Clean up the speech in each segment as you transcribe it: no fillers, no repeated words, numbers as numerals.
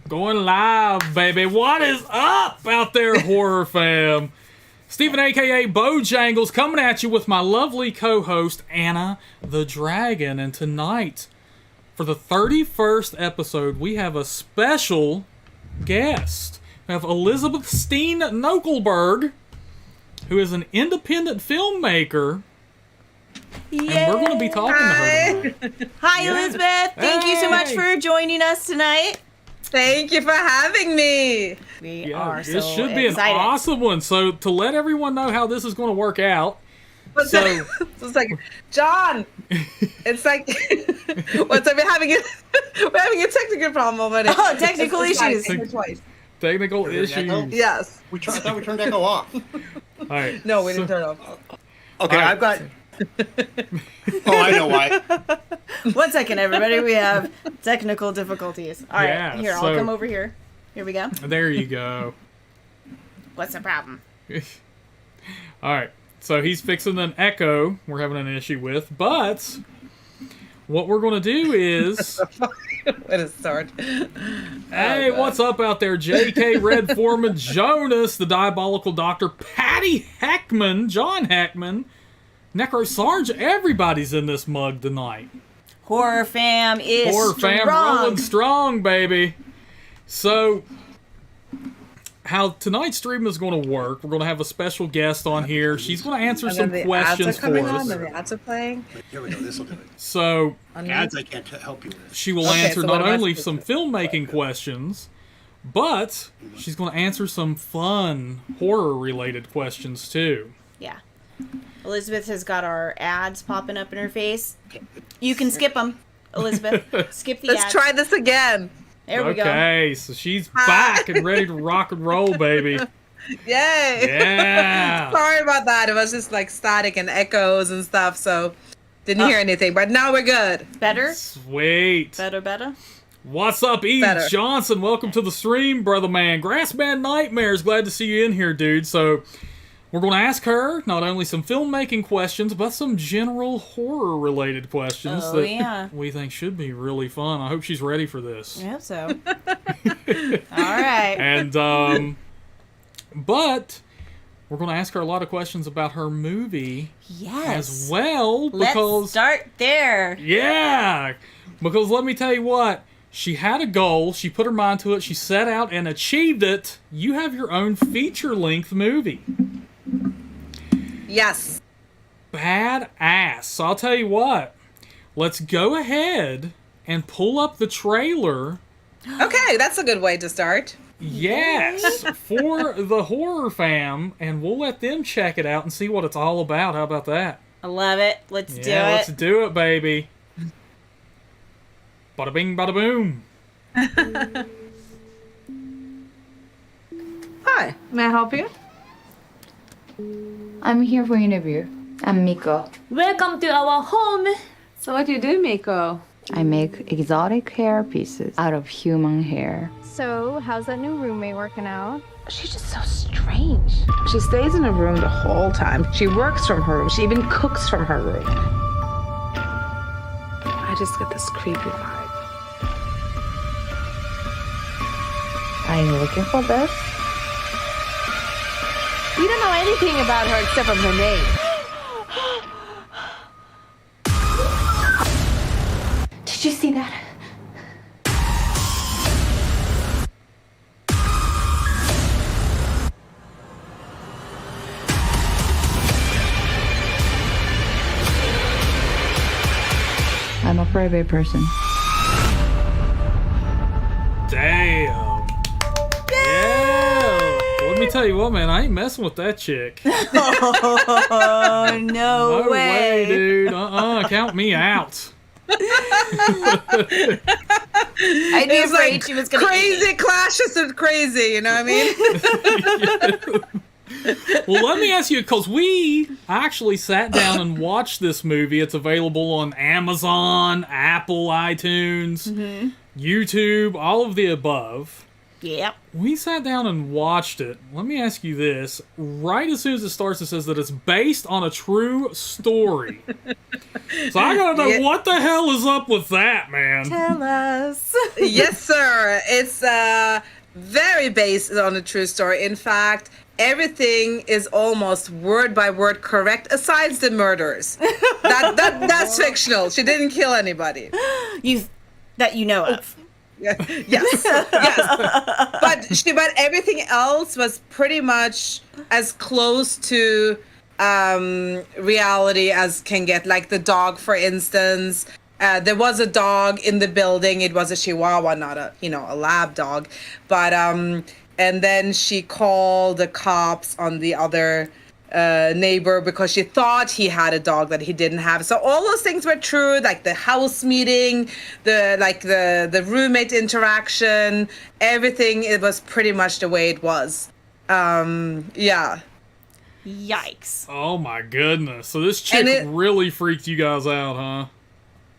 Going live, baby. What is up out there, horror fam? Stephen, a.k.a. Bojangles, coming at you with my lovely co-host, Anna the Dragon. And tonight, for the 31st episode, we have a special guest. We have Elisabeth Steen-Nokleberg, who is an independent filmmaker. Yay. And we're going to be talking to her tonight. Hi, Elisabeth. Thank you so much for joining us tonight. Thank you for having me. We are so This should be excited. an awesome one. So to let everyone know how this is going to work out. It's like, John, it's like, what's up? We're having a technical problem already. Oh, technical issues. Twice. Technical issues. Yes. I thought we turned Echo off. All right. No, we didn't turn it off. Okay, right. I've got... Oh, I know why. 1 second, everybody. We have technical difficulties. All right, Yeah, here, so- I'll come over here. Here we go. There you go. What's the problem? All right. So he's fixing an echo we're having an issue with. But what we're going to do is... What a start. Hey, what's up out there? J.K. Red Foreman, Jonas, the Diabolical Doctor, Patty Heckman, John Heckman, Necro Sarge. Everybody's in this mug tonight. Horror fam is Horror strong. fam rolling strong, baby. So, how tonight's stream is going to work, we're going to have a special guest on here. She's going to answer some questions for us. The ads are playing. Here we go, this will do it. So, Ads I can't help you with. she will Okay, answer so what not am I only supposed some filmmaking questions, but she's going to answer some fun horror-related questions, too. Yeah. Elizabeth has got our ads popping up in her face. You can skip them, Elizabeth. Skip the ads. Let's try this again. There we go. Okay, so she's back and ready to rock and roll, baby. Yay. Yeah. Sorry about that. It was just like static and echoes and stuff, so didn't hear anything. But now we're good. Better? Sweet. Better? What's up, Eve Better. Johnson? Welcome to the stream, brother man. Grassman Nightmares, glad to see you in here, dude. So, we're going to ask her not only some filmmaking questions, but some general horror-related questions that we think should be really fun. I hope she's ready for this. I hope so. All right. And, but we're going to ask her a lot of questions about her movie Yes. as well. Because, Let's start there. yeah, because let me tell you what, she had a goal, she put her mind to it, she set out and achieved it. You have your own feature-length movie. Yes. Badass. So I'll tell you what, let's go ahead and pull up the trailer. Okay, that's a good way to start. Yes, for the horror fam, and we'll let them check it out and see what it's all about. How about that? I love it. Let's do it. Let's do it, baby. Bada bing, bada boom. Hi, may I help you? I'm here for interview. I'm Miko. Welcome to our home. So what do you do, Miko? I make exotic hair pieces out of human hair. So, how's that new roommate working out? She's just so strange. She stays in her room the whole time. She works from her room. She even cooks from her room. I just get this creepy vibe. Are you looking for this? We don't know anything about her except from her name. Did you see that? I'm a private person. Damn. Yeah. Let me tell you what, man, I ain't messing with that chick. Oh, no way. Dude. Count me out. I'd be It was afraid like she was going to crazy clashes with crazy, you know what I mean? Well, let me ask you, because we actually sat down and watched this movie. It's available on Amazon, Apple, iTunes, YouTube, all of the above. Yep. We sat down and watched it. Let me ask you this. Right as soon as it starts, it says that it's based on a true story. So I gotta know, what the hell is up with that, man? Tell us. Yes, sir. It's very based on a true story. In fact, everything is almost word by word correct, aside the murders. That's fictional. She didn't kill anybody. That you know of. Yes. But everything else was pretty much as close to reality as can get. Like the dog, for instance. There was a dog in the building. It was a Chihuahua, not a lab dog. But and then she called the cops on the other neighbor because she thought he had a dog that he didn't have. So all those things were true, like the house meeting, the roommate interaction, everything. It was pretty much the way it was. Yeah. Yikes. Oh my goodness. So this chick really freaked you guys out, huh?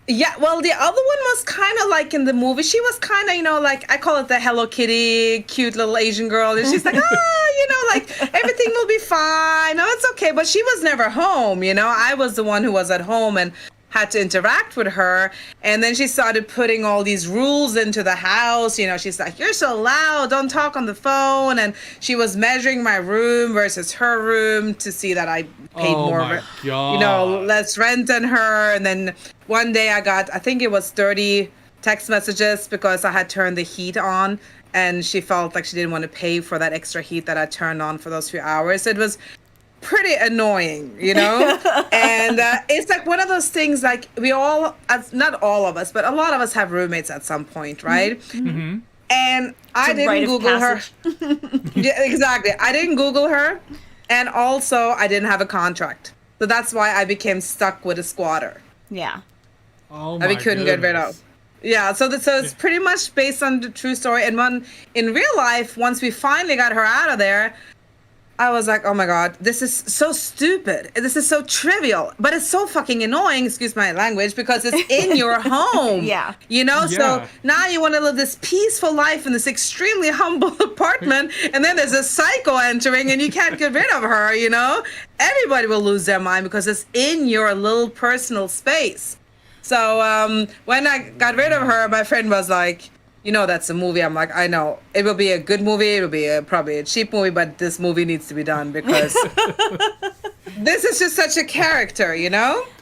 Yeah, well, the other one was kind of like in the movie. She was kind of, like, I call it the Hello Kitty, cute little Asian girl. And she's like, like, everything will be fine. No, it's okay. But she was never home, I was the one who was at home and had to interact with her. And then she started putting all these rules into the house. She's like, you're so loud. Don't talk on the phone. And she was measuring my room versus her room to see that I paid more, less rent than her. And then one day I got, I think it was 30 text messages because I had turned the heat on and she felt like she didn't want to pay for that extra heat that I turned on for those few hours. It was pretty annoying, and it's like one of those things, like we all, not all of us, but a lot of us have roommates at some point, right? Mm-hmm. And I didn't Google her. Yeah, exactly. I didn't Google her. And also I didn't have a contract. So that's why I became stuck with a squatter. Yeah. Oh that we couldn't get rid of. Yeah, so it's pretty much based on the true story. And when in real life, once we finally got her out of there, I was like, oh my God, this is so stupid. This is so trivial, but it's so fucking annoying, excuse my language, because it's in your home. Yeah. So now you want to live this peaceful life in this extremely humble apartment, and then there's a psycho entering and you can't get rid of her, Everybody will lose their mind because it's in your little personal space. So when I got rid of her, my friend was like, that's a movie. I'm like, I know. It will be a good movie. It will be probably a cheap movie, but this movie needs to be done because this is just such a character,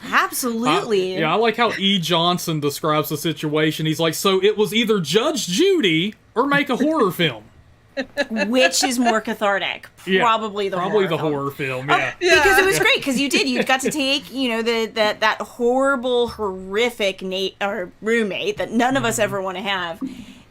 Absolutely. I like how E. Johnson describes the situation. He's like, so it was either Judge Judy or make a horror film. Which is more cathartic? Probably the horror film. Yeah. Because it was great because you got to take that horrible, horrific roommate that none of us ever want to have,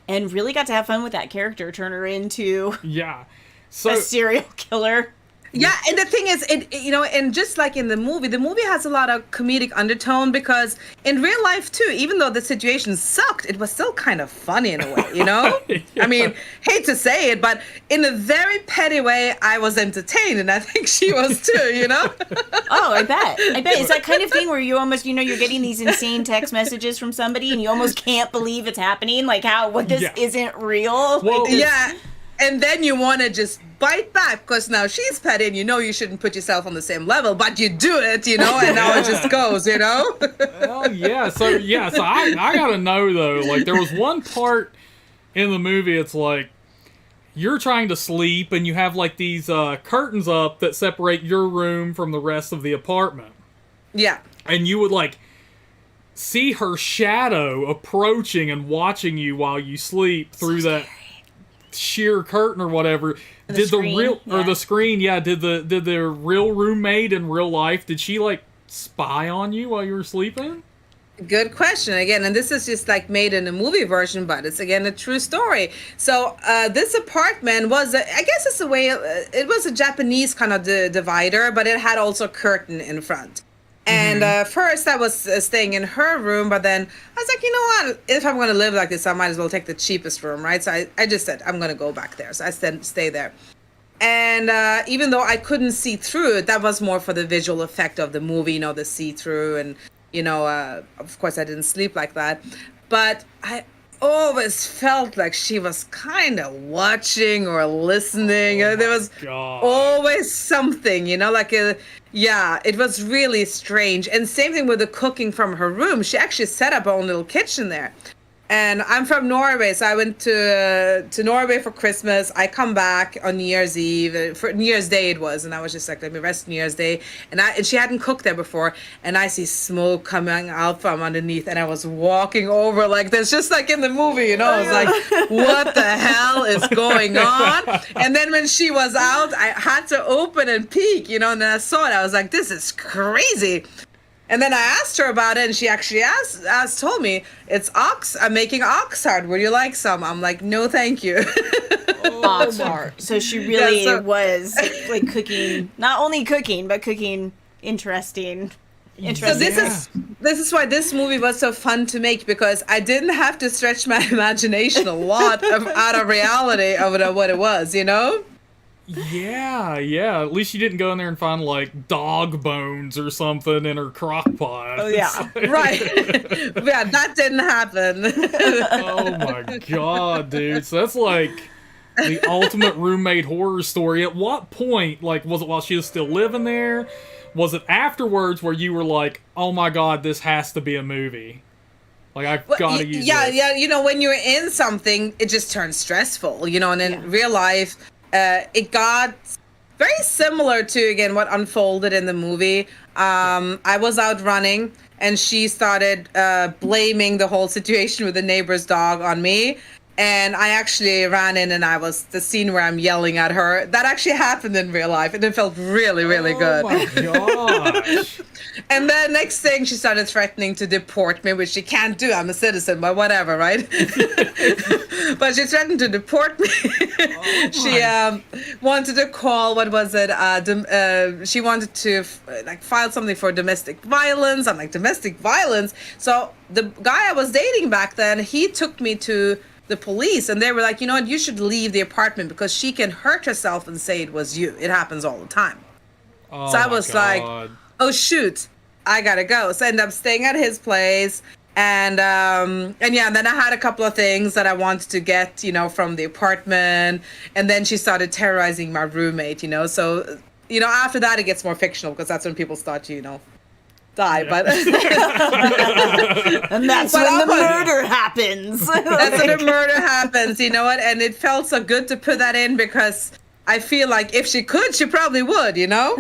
and really got to have fun with that character, turn her into a serial killer. Yeah, and the thing is, and just like in the movie has a lot of comedic undertone because in real life too, even though the situation sucked, it was still kind of funny in a way, Yeah. I mean, hate to say it, but in a very petty way, I was entertained, and I think she was too, Oh, I bet. It's that kind of thing where you almost, you're getting these insane text messages from somebody, and you almost can't believe it's happening, like what this isn't real. Well, yeah. And then you want to just bite back because now she's petty and you shouldn't put yourself on the same level, but you do it, and now it just goes, Oh, yeah. So I gotta know, though, like there was one part in the movie, it's like you're trying to sleep and you have like these curtains up that separate your room from the rest of the apartment. Yeah. And you would like see her shadow approaching and watching you while you sleep through that sheer curtain or whatever. Did the real roommate in real life, did she like spy on you while you were sleeping? Good question again, and this is just like made in a movie version, but it's again a true story. So this apartment was, I guess it's a way, it was a Japanese kind of divider, but it had also a curtain in front. And first I was staying in her room, but then I was like, what? If I'm going to live like this, I might as well take the cheapest room, right? So I just said, I'm going to go back there. So I stay there. And even though I couldn't see through it, that was more for the visual effect of the movie, the see-through. And, of course, I didn't sleep like that. But always felt like she was kind of watching or listening. There was God. always something, like it was really strange. And same thing with the cooking from her room. She actually set up her own little kitchen there. And I'm from Norway, so I went to Norway for Christmas. I come back on New Year's Eve, for New Year's Day it was, and I was just like, let me rest New Year's Day. And she hadn't cooked there before, and I see smoke coming out from underneath, and I was walking over like this, just like in the movie, I was like, what the hell is going on? And then when she was out, I had to open and peek, and then I saw it. I was like, this is crazy. And then I asked her about it, and she actually told me, it's ox. I'm making ox heart. Would you like some? I'm like, no, thank you. Ox heart. So she really was like cooking, not only cooking, but cooking interesting. So this is why this movie was so fun to make, because I didn't have to stretch my imagination a lot out of reality of what it was, Yeah. At least you didn't go in there and find like dog bones or something in her crock pot. Oh yeah, right. Yeah, that didn't happen. Oh my God, dude. So that's like the ultimate roommate horror story. At what point, like, was it while she was still living there? Was it afterwards where you were like, oh my God, this has to be a movie? Like, I've got to use this. Yeah, when you're in something, it just turns stressful, and in real life, it got very similar to, again, what unfolded in the movie. I was out running, and she started blaming the whole situation with the neighbor's dog on me. And I actually ran in, and I was the scene where I'm yelling at her. That actually happened in real life, and it felt really, really good. Oh my gosh. And then next thing, she started threatening to deport me, which she can't do. I'm a citizen, but whatever, right? But she threatened to deport me. She wanted to call, what was it? She wanted to file something for domestic violence. I'm like, domestic violence? So the guy I was dating back then, he took me to the police, and they were like, you know what, you should leave the apartment because she can hurt herself and say it was you. It happens all the time. Oh, so I was like, oh shoot, I gotta go. So I ended up staying at his place, and then I had a couple of things that I wanted to get, from the apartment, and then she started terrorizing my roommate, so after that it gets more fictional, because that's when people start to die. Yeah. But and that's when the murder happens. That's when the murder happens, what? And it felt so good to put that in, because I feel like if she could, she probably would, Yeah.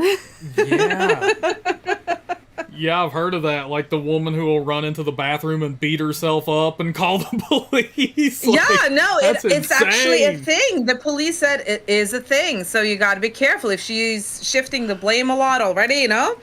Yeah, I've heard of that. Like the woman who will run into the bathroom and beat herself up and call the police. It's actually a thing. The police said it is a thing. So you got to be careful if she's shifting the blame a lot already, Oh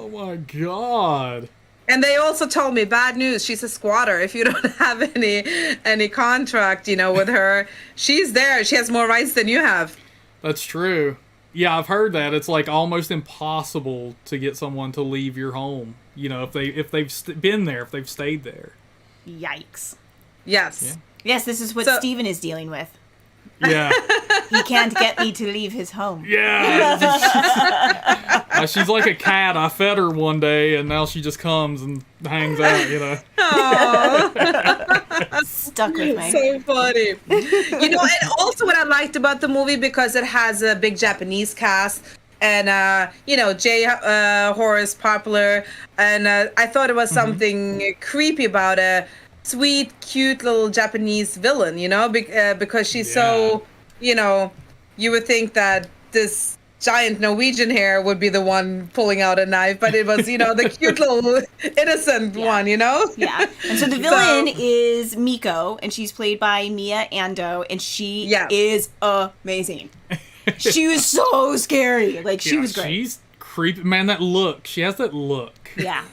my God. And they also told me, bad news, she's a squatter. If you don't have any contract, with her, she's there. She has more rights than you have. That's true. Yeah, I've heard that. It's like almost impossible to get someone to leave your home. If they've been there, if they've stayed there. Yikes. Yes. Yeah. Yes, this is what Steven is dealing with. Yeah. He can't get me to leave his home. Yeah. She's like a cat. I fed her one day, and now she just comes and hangs out, Aww. Stuck with me. So funny. And also what I liked about the movie, because it has a big Japanese cast, and J-horror is popular, and I thought it was something creepy about a sweet, cute little Japanese villain, because she's so, you would think that this giant Norwegian hair would be the one pulling out a knife, but it was, the cute little innocent one, Yeah. And so the villain is Miko, and she's played by Mia Ando, and she is amazing. She was so scary. Like, she was great. She's creepy. Man, that look. She has that look. Yeah.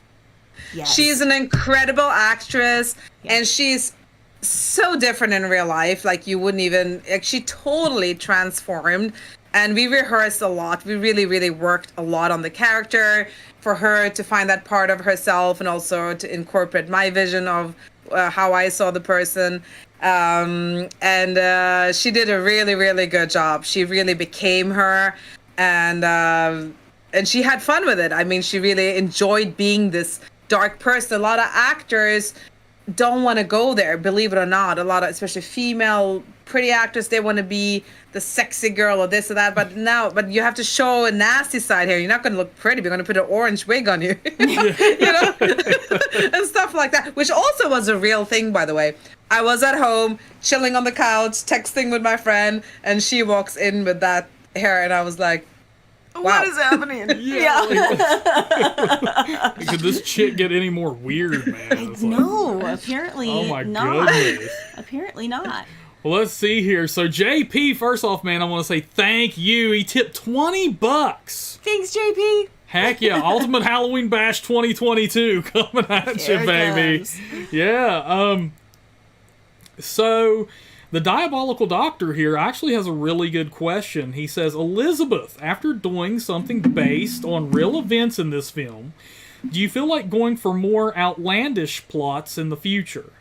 Yes. She's an incredible actress, and she's so different in real life. Like, you wouldn't even, she totally transformed. And we rehearsed a lot. We really, really worked a lot on the character for her to find that part of herself, and also to incorporate my vision of how I saw the person. And she did a really, really good job. She really became her, and she had fun with it. I mean, she really enjoyed being this dark person. A lot of actors don't want to go there, believe it or not. A lot of, especially female pretty actors, they want to be the sexy girl or this or that. But you have to show a nasty side here. You're not going to look pretty. We're going to put an orange wig on you, you know, and stuff like that, which also was a real thing, by the way. I was at home, chilling on the couch, texting with my friend, and she walks in with that hair, and I was like, wow. What is happening? Yeah. Could this chick get any more weird, man? It's like, No, apparently oh my not. goodness. Apparently not. Well, let's see here. So JP, first off, man, I want to say thank you. He tipped $20. Thanks, JP. Heck yeah. Ultimate Halloween Bash 2022 coming at Here you, it baby. comes. Yeah. So the Diabolical Doctor here actually has a really good question. He says, Elisabeth, after doing something based on real events in this film, do you feel like going for more outlandish plots in the future?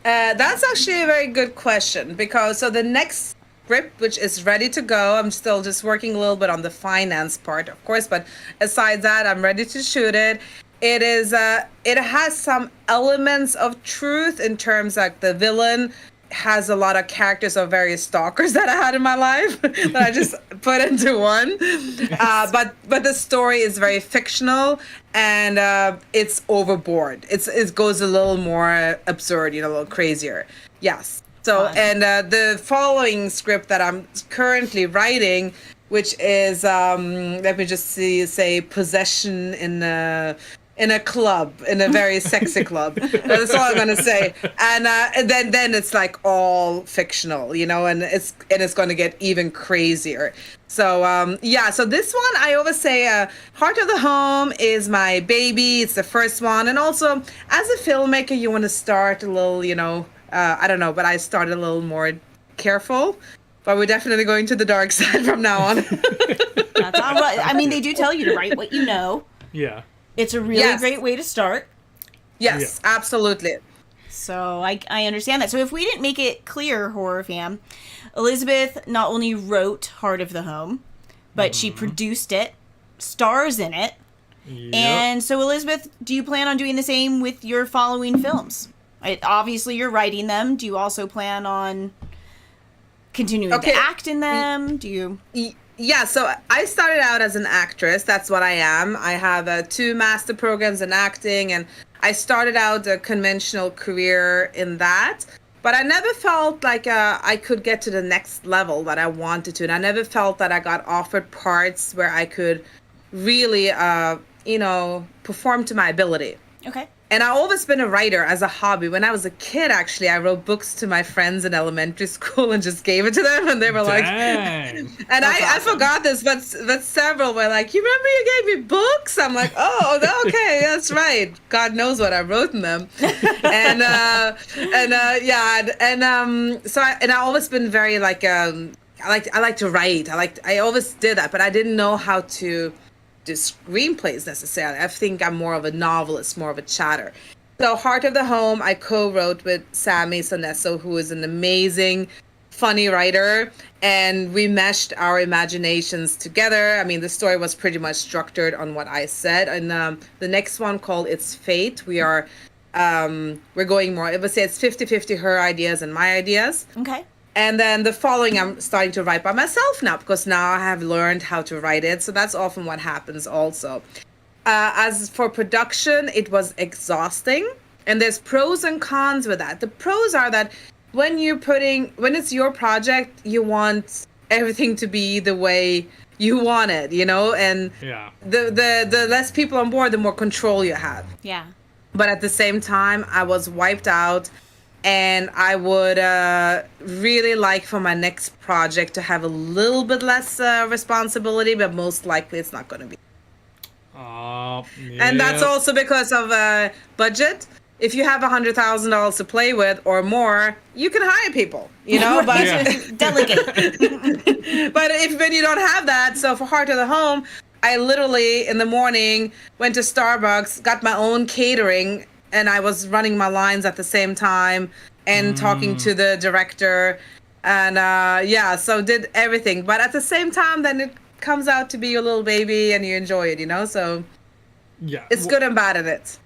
That's actually a very good question, because so the next script, which is ready to go, I'm still just working a little bit on the finance part, of course, but aside that, I'm ready to shoot it. It is it has some elements of truth in terms like the villain has a lot of characters of various stalkers that I had in my life that I just put into one. But the story is very fictional, and it's overboard. It goes a little more absurd, you know, a little crazier. Yes. So, and the following script that I'm currently writing, which is let me just say possession in a club, in a very sexy club. That's all I'm gonna say. And then it's like all fictional, you know, and it's gonna get even crazier. So yeah, so this one I always say, Heart of the Home is my baby. It's the first one, and also as a filmmaker, you want to start a little, you know, I don't know, but I started a little more careful. But we're definitely going to the dark side from now on. That's all right. I mean, they do tell you to write what you know. Yeah. It's a really great way to start. Yes, absolutely. So I understand that. So if we didn't make it clear, horror fam, Elisabeth not only wrote Heart of the Home, but she produced it, stars in it. Yep. And so, Elisabeth, do you plan on doing the same with your following films? Obviously, you're writing them. Do you also plan on continuing to act in them? Do you? Yeah, so I started out as an actress. That's what I am. I have 2 master programs in acting, and I started out a conventional career in that. But I never felt like I could get to the next level that I wanted to. And I never felt that I got offered parts where I could really, you know, perform to my ability. Okay. And I've always been a writer as a hobby. When I was a kid, actually, I wrote books to my friends in elementary school and just gave it to them. And they were like, and I forgot this, but several were like, you remember you gave me books? I'm like, oh, okay, that's right. God knows what I wrote in them. So I've always been very like, I like to write. I always did that, but I didn't know how to do screenplays necessarily. I think I'm more of a novelist, more of a chatter. So Heart of the Home, I co-wrote with Sammy Sonesso, who is an amazing, funny writer, and we meshed our imaginations together. I mean, the story was pretty much structured on what I said. And the next one called It's Fate, we're going more, I would say it's 50-50 her ideas and my ideas. Okay. And then the following, I'm starting to write by myself now, because now I have learned how to write it. So that's often what happens also. As for production, it was exhausting. And there's pros and cons with that. The pros are that when it's your project, you want everything to be the way you want it, you know? And the less people on board, the more control you have. Yeah. But at the same time, I was wiped out. And I would really like for my next project to have a little bit less responsibility, but most likely it's not going to be. And that's also because of budget. If you have $100,000 to play with or more, you can hire people, you know, but delegate. But when you don't have that, so for Heart of the Home, I literally in the morning went to Starbucks, got my own catering, and I was running my lines at the same time and talking to the director. And so did everything. But at the same time, then it comes out to be your little baby and you enjoy it, you know? So it's good and bad in it.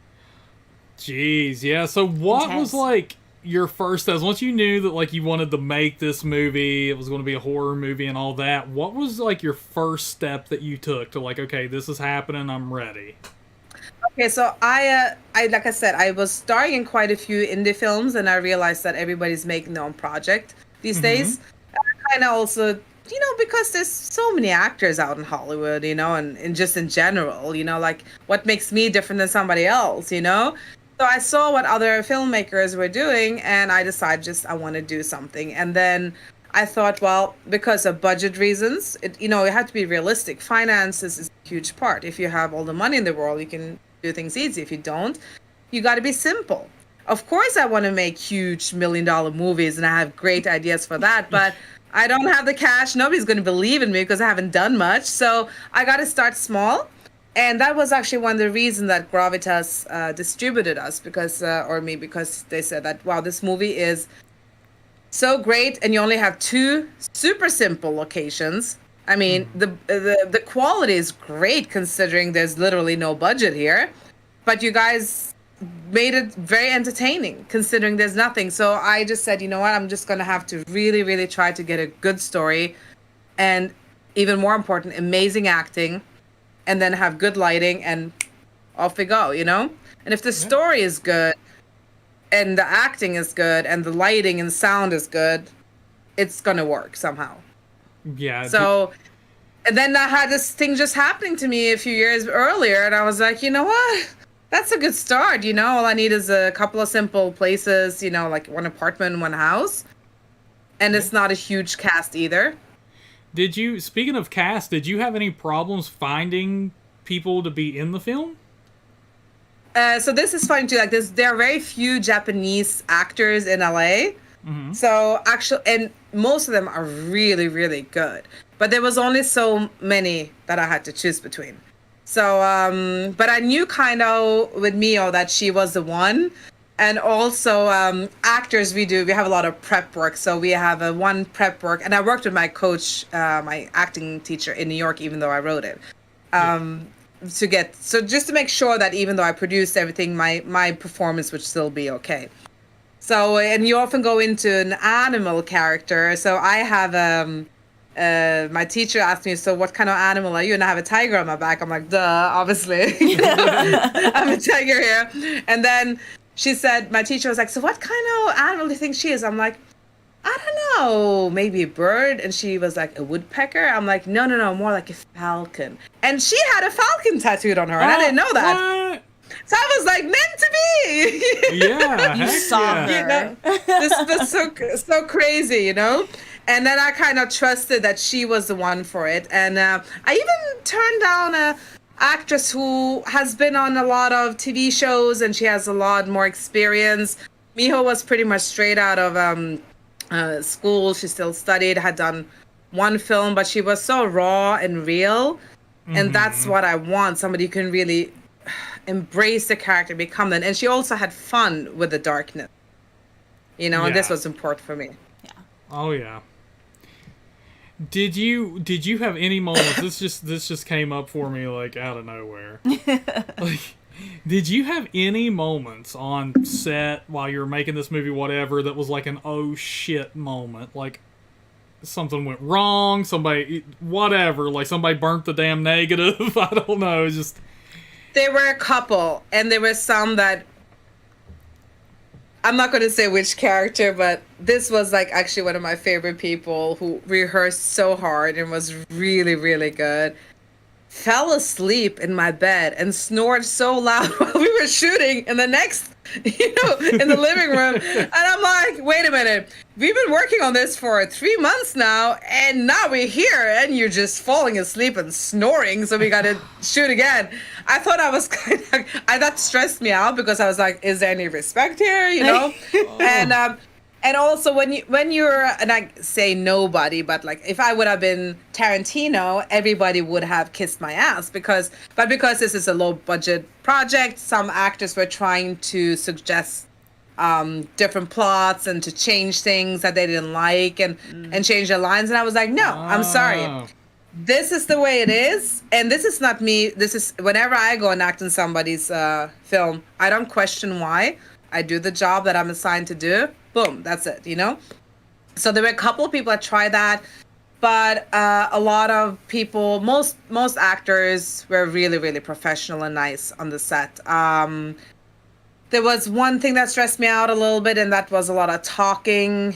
Jeez, yeah. So what Intense. was like your first steps once you knew that like you wanted to make this movie, it was going to be a horror movie and all that? What was like your first step that you took to like, okay, this is happening, I'm ready? Okay, so I like I said, I was starring in quite a few indie films, and I realized that everybody's making their own project these days. And I kind of also, because there's so many actors out in Hollywood, and just in general, like what makes me different than somebody else, So I saw what other filmmakers were doing, and I decided I want to do something. And then I thought, well, because of budget reasons, you have to be realistic. Finances is a huge part. If you have all the money in the world, you can do things easy. If you don't, you got to be simple. Of course, I want to make huge $1 million movies, and I have great ideas for that, but I don't have the cash. Nobody's going to believe in me because I haven't done much. So I got to start small. And that was actually one of the reasons that Gravitas distributed us, because they said that, wow, this movie is so great, and you only have 2 super simple locations. I mean, the quality is great considering there's literally no budget here, but you guys made it very entertaining considering there's nothing. So I just said, you know what, I'm just going to have to really, really try to get a good story, and even more important, amazing acting, and then have good lighting, and off we go, And if the story is good, and the acting is good, and the lighting and sound is good, it's gonna work somehow. Yeah. So, and then I had this thing just happening to me a few years earlier, and I was like, you know what? That's a good start, All I need is a couple of simple places, like one apartment, one house. And it's not a huge cast either. Speaking of cast, did you have any problems finding people to be in the film? So this is funny too. Like there are very few Japanese actors in LA. So actually, and most of them are really, really good. But there was only so many that I had to choose between. So, but I knew kind of with Mio that she was the one. And also actors, we have a lot of prep work. So we have one prep work, and I worked with my coach, my acting teacher in New York, even though I wrote it. Just to make sure that even though I produced everything, my performance would still be okay. So, and you often go into an animal character. So I have my teacher asked me, so what kind of animal are you? And I have a tiger on my back. I'm like, duh, obviously. I'm a tiger here. And then she said, my teacher was like, so what kind of animal do you think she is? I'm like, I don't know, maybe a bird. And she was like, a woodpecker? I'm like, no, more like a falcon. And she had a falcon tattooed on her, and I didn't know that. What? So I was like, meant to be. Yeah. You saw her. This so crazy, And then I kind of trusted that she was the one for it. And I even turned down a actress who has been on a lot of TV shows, and she has a lot more experience. Miho was pretty much straight out of school. She still studied, had done one film, but she was so raw and real. And that's what I want. Somebody who can really embrace the character, become that. And she also had fun with the darkness, and this was important for me. Yeah. Oh yeah. Did you have any moments? This just came up for me like out of nowhere. Like, did you have any moments on set while you were making this movie, whatever, that was like an oh shit moment? Like something went wrong, somebody burnt the damn negative. I don't know. It's just there were a couple, and there were some that I'm not going to say which character, but this was like actually one of my favorite people who rehearsed so hard and was really, really good. Fell asleep in my bed and snored so loud while we were shooting in the next, in the living room. And I'm like, wait a minute. We've been working on this for 3 months now, and now we're here, and you're just falling asleep and snoring, so we got to shoot again. I thought I was that stressed me out because I was like, is there any respect here, And also when you're, and I say nobody, but like if I would have been Tarantino, everybody would have kissed my ass because this is a low budget project, some actors were trying to suggest different plots and to change things that they didn't like and change their lines. And I was like, no, I'm sorry. this is the way it is, and this is not me. This is whenever I go and act in somebody's film, I don't question why. I do the job that I'm assigned to do. Boom, that's it, you know? So there were a couple of people that tried that, but a lot of people, most actors were really, really professional and nice on the set. There was one thing that stressed me out a little bit, and that was a lot of talking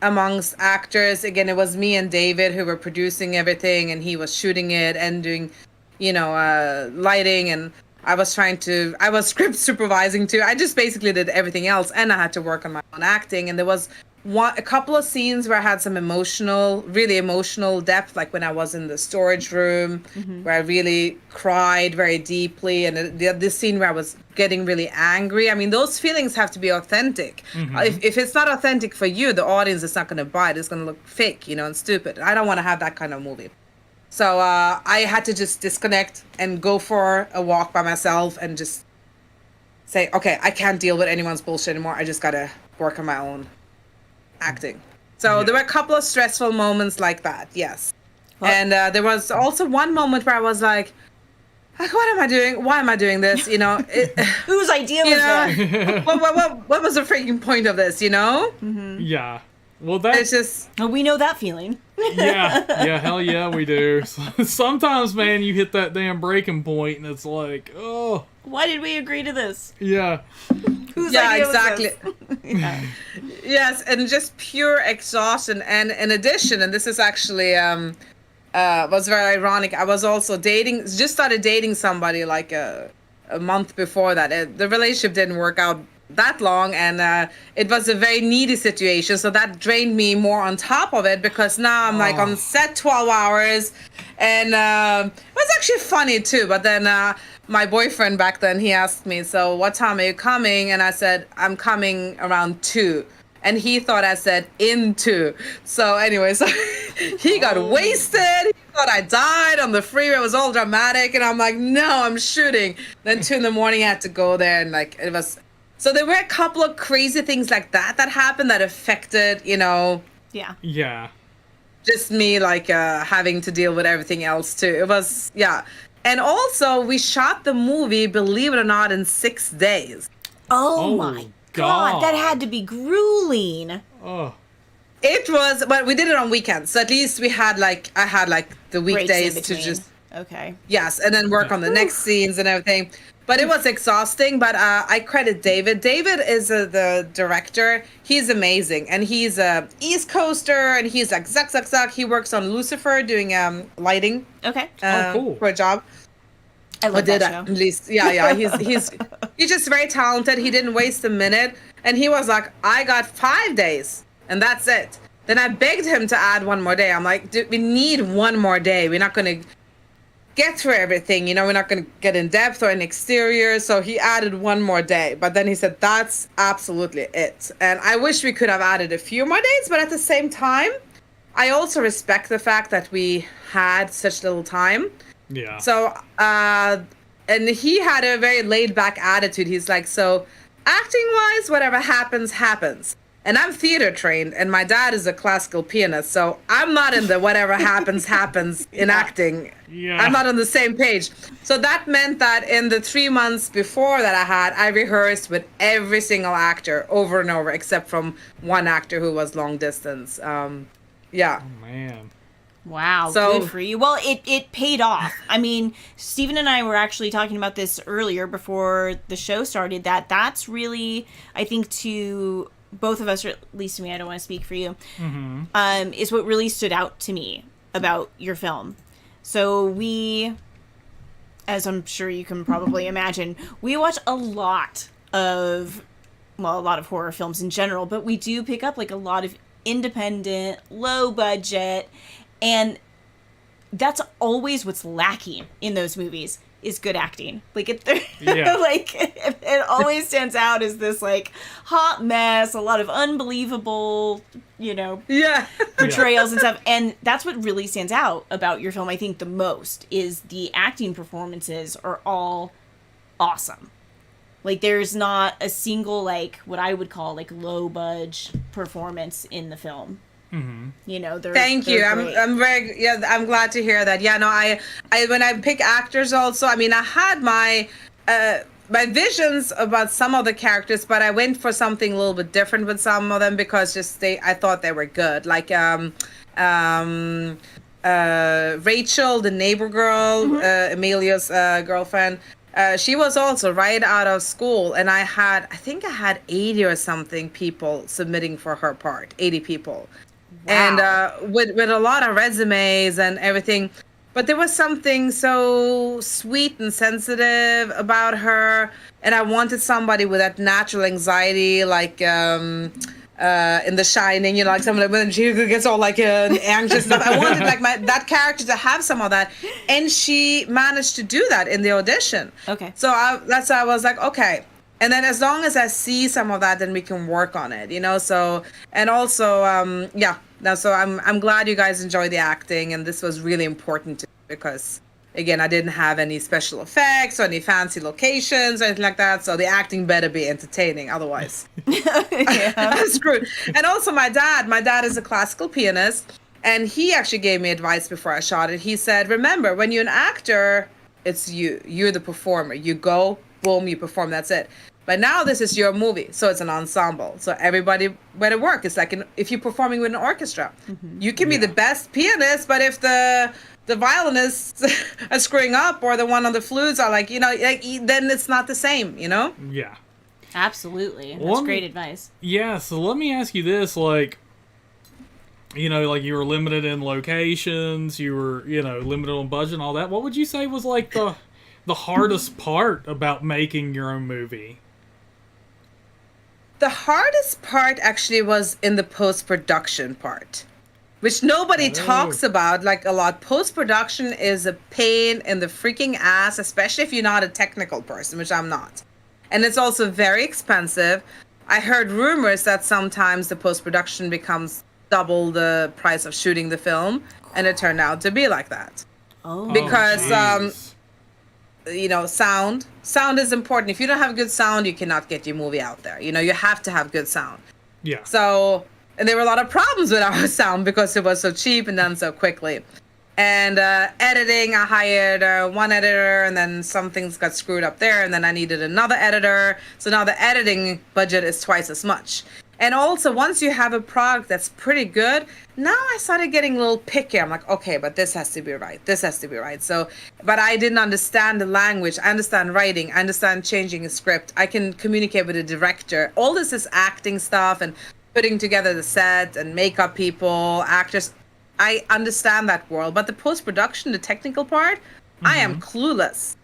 amongst actors. Again, it was me and David who were producing everything, and he was shooting it and doing, lighting, and I was script supervising too. I just basically did everything else, and I had to work on my own acting. And there was a couple of scenes where I had some really emotional depth, like when I was in the storage room, where I really cried very deeply, and this scene where I was getting really angry. I mean, those feelings have to be authentic. If it's not authentic for you, the audience is not going to buy it. It's going to look fake, and stupid. I don't want to have that kind of movie. So I had to just disconnect and go for a walk by myself and just say, okay, I can't deal with anyone's bullshit anymore. I just got to work on my own acting. So there were a couple of stressful moments like that, yes. What? And there was also one moment where I was like, what am I doing? Why am I doing this? Whose idea was that? What was the freaking point of this, Yeah. Well, it's just... Oh, we know that feeling. Yeah, hell yeah, we do. Sometimes, man, you hit that damn breaking point, and it's like, oh... Why did we agree to this? Yeah. Whose idea exactly. was this? Yes, and just pure exhaustion. And in addition, and this is actually was very ironic, I was also started dating somebody like a month before that. The relationship didn't work out that long, and it was a very needy situation, so that drained me more on top of it, because now I'm like on set 12 hours, and it was actually funny too, but then my boyfriend back then, he asked me, so what time are you coming? And I said, I'm coming around 2. And he thought I said into. So anyway, so he got wasted. He thought I died on the freeway. It was all dramatic. And I'm like, no, I'm shooting. Then 2 a.m, I had to go there, and like, it was... So there were a couple of crazy things like that happened that affected, Yeah. Yeah. just me like having to deal with everything else too. It was, yeah. And also, we shot the movie, believe it or not, in 6 days. Oh my God, that had to be grueling. Oh. It was, but we did it on weekends. So at least I had the weekdays to just... Okay. Yes, and then work on the next scenes and everything. But it was exhausting, but I credit David. David is the director. He's amazing. And he's a East Coaster, and he's like, zuck. He works on Lucifer doing lighting. Okay. Cool. For a job. I love that show. At least. Yeah. He's just very talented. He didn't waste a minute. And he was like, I got 5 days, and that's it. Then I begged him to add one more day. I'm like, dude, we need one more day. We're not going to get through everything, we're not going to get in depth or in exterior. So he added one more day, but then he said that's absolutely it. And I wish we could have added a few more days, but at the same time, I also respect the fact that we had such little time. Yeah. So and he had a very laid back attitude. He's like, so acting wise, whatever happens. And I'm theater trained, and my dad is a classical pianist, so I'm not in the whatever happens in acting. Yeah. I'm not on the same page. So that meant that in the 3 months before that I rehearsed with every single actor over and over, except from one actor who was long distance. Yeah. Oh, man. Wow, So, good for you. Well, it paid off. I mean, Stephen and I were actually talking about this earlier before the show started, that's really, I think, to both of us, or at least to me, I don't want to speak for you, is what really stood out to me about your film. So we, as I'm sure you can probably imagine, we watch a lot of horror films in general, but we do pick up like a lot of independent, low budget, and that's always what's lacking in those movies is good acting. Like it always stands out as this like hot mess, a lot of unbelievable, portrayals and stuff. And that's what really stands out about your film, I think, the most is the acting performances are all awesome. Like there's not a single like what I would call like low budge performance in the film. You know, Thank you. they're great. I'm glad to hear that. Yeah, no, I when I pick actors also, I mean, I had my my visions about some of the characters, but I went for something a little bit different with some of them because I thought they were good. Like Rachel, the neighbor girl, Emilia's girlfriend. She was also right out of school, and I think I had 80 or something people submitting for her part, 80 people. And with a lot of resumes and everything, but there was something so sweet and sensitive about her, and I wanted somebody with that natural anxiety, like in The Shining, you know, like somebody when she gets all like anxious stuff. I wanted like that character to have some of that, and she managed to do that in the audition. Okay. So that's why I was like, okay. And then as long as I see some of that, then we can work on it, you know. So and also, so I'm glad you guys enjoy the acting, and this was really important to me because again, I didn't have any special effects or any fancy locations or anything like that. So the acting better be entertaining, otherwise I'm screwed. And also my dad is a classical pianist, and he actually gave me advice before I shot it. He said, remember, when you're an actor, it's you're the performer. You go, boom, you perform, that's it. But now this is your movie, so it's an ensemble. So everybody better work. It's like if you're performing with an orchestra, you can be the best pianist, but if the violinists are screwing up or the one on the flutes are like, you know, like, then it's not the same, you know? Yeah. Absolutely. That's great advice. Yeah, so let me ask you this, like, you know, like you were limited in locations, you were, you know, limited on budget and all that. What would you say was like the hardest part about making your own movie? The hardest part actually was in the post-production part, which nobody talks about like a lot. Post-production is a pain in the freaking ass, especially if you're not a technical person, which I'm not. And it's also very expensive. I heard rumors that sometimes the post-production becomes double the price of shooting the film, and it turned out to be like that. Because you know, sound is important. If you don't have good sound, you cannot get your movie out there. You know, you have to have good sound. Yeah. So, and there were a lot of problems with our sound because it was so cheap and done so quickly. And editing, I hired one editor, and then some things got screwed up there, and then I needed another editor. So now the editing budget is twice as much. And also, once you have a product that's pretty good, now I started getting a little picky. I'm like, okay, but this has to be right. This has to be right. So, but I didn't understand the language. I understand writing. I understand changing a script. I can communicate with a director. All this is acting stuff and putting together the set and makeup people, actors. I understand that world. But the post-production, the technical part, I am clueless.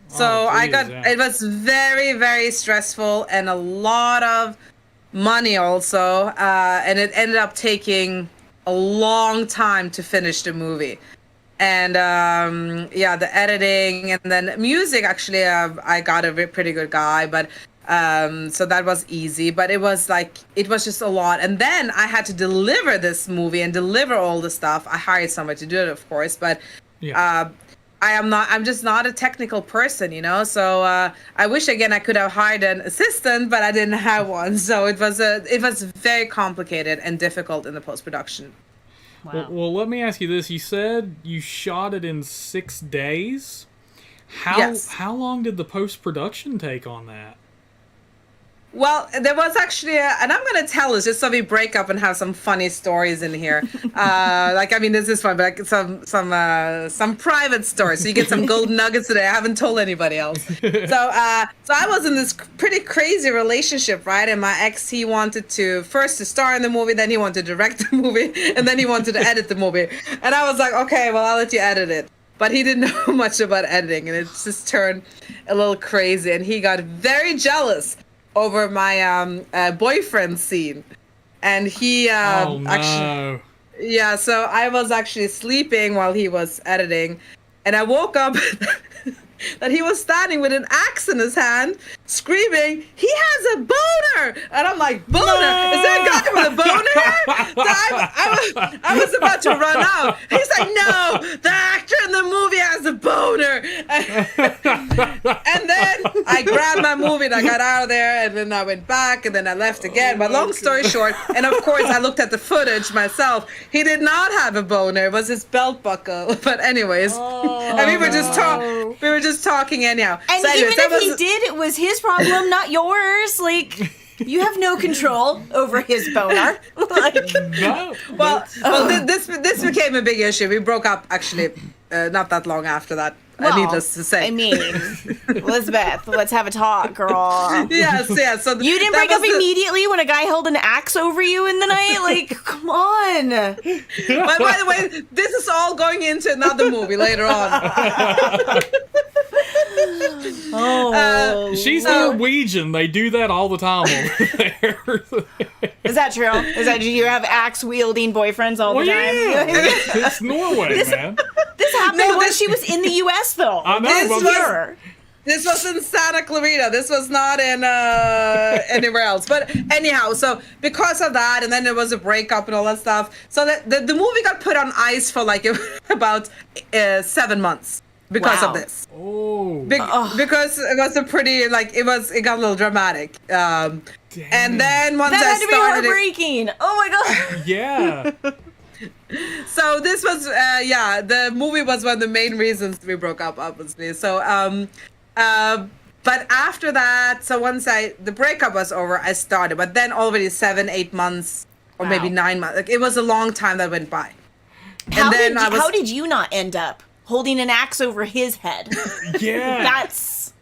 So it was very, very stressful and a lot of money also. And it ended up taking a long time to finish the movie. And the editing and then music, actually, I got a pretty good guy, but so that was easy. But it was just a lot. And then I had to deliver this movie and deliver all the stuff. I hired somebody to do it, of course, but I'm just not a technical person, you know. So I wish again I could have hired an assistant, but I didn't have one. So it was very complicated and difficult in the post-production. Wow. Well, let me ask you this. You said you shot it in 6 days. How long did the post-production take on that? Well, there was actually, and I'm going to tell this just so we break up and have some funny stories in here. This is fun, but like some private stories. So you get some golden nuggets today. I haven't told anybody else. So I was in this pretty crazy relationship, right? And my ex, he wanted to star in the movie, then he wanted to direct the movie, and then he wanted to edit the movie. And I was like, okay, well, I'll let you edit it. But he didn't know much about editing, and it just turned a little crazy. And he got very jealous over my boyfriend scene, and he actually, so I was actually sleeping while he was editing, and I woke up that he was standing with an axe in his hand screaming, "He has a boner!" And I'm like, boner? No! Is there a guy with a boner? I was about to run out. He's like, no, the actor in the movie has a boner. And then I grabbed my movie and I got out of there, and then I went back, and then I left again. But long story short, and of course I looked at the footage myself. He did not have a boner. It was his belt buckle. But anyways, and we were just talking anyhow. And so anyways, even if he did, it was his problem, not yours. Like, you have no control over his boner. Like, No. Well, this became a big issue. We broke up actually not that long after that. well, Needless to say. I mean, Elizabeth, let's have a talk, girl. yes. So You didn't break up immediately when a guy held an axe over you in the night? Like, come on. By the way, this is all going into another movie later on. Oh. She's Norwegian. They do that all the time over there. Is that true? Do you have axe-wielding boyfriends all the Well, time? yeah. It's Norway, man. This happened when she was in the U.S., though. I know. This but- was- This was in Santa Clarita. This was not in anywhere else. But anyhow, so because of that, and then there was a breakup and all that stuff. So the movie got put on ice for like about 7 months because Wow. of this. Oh. Because it was a pretty it got a little dramatic. And then once That I had to be started it, heartbreaking. Oh my god. Yeah. so this was the movie was one of the main reasons we broke up, obviously. So but after that, so once the breakup was over, I started. But then already 7-8 months or maybe Wow. 9 months. Like, it was a long time that went by. How then did you not end up holding an axe over his head? Yeah. That's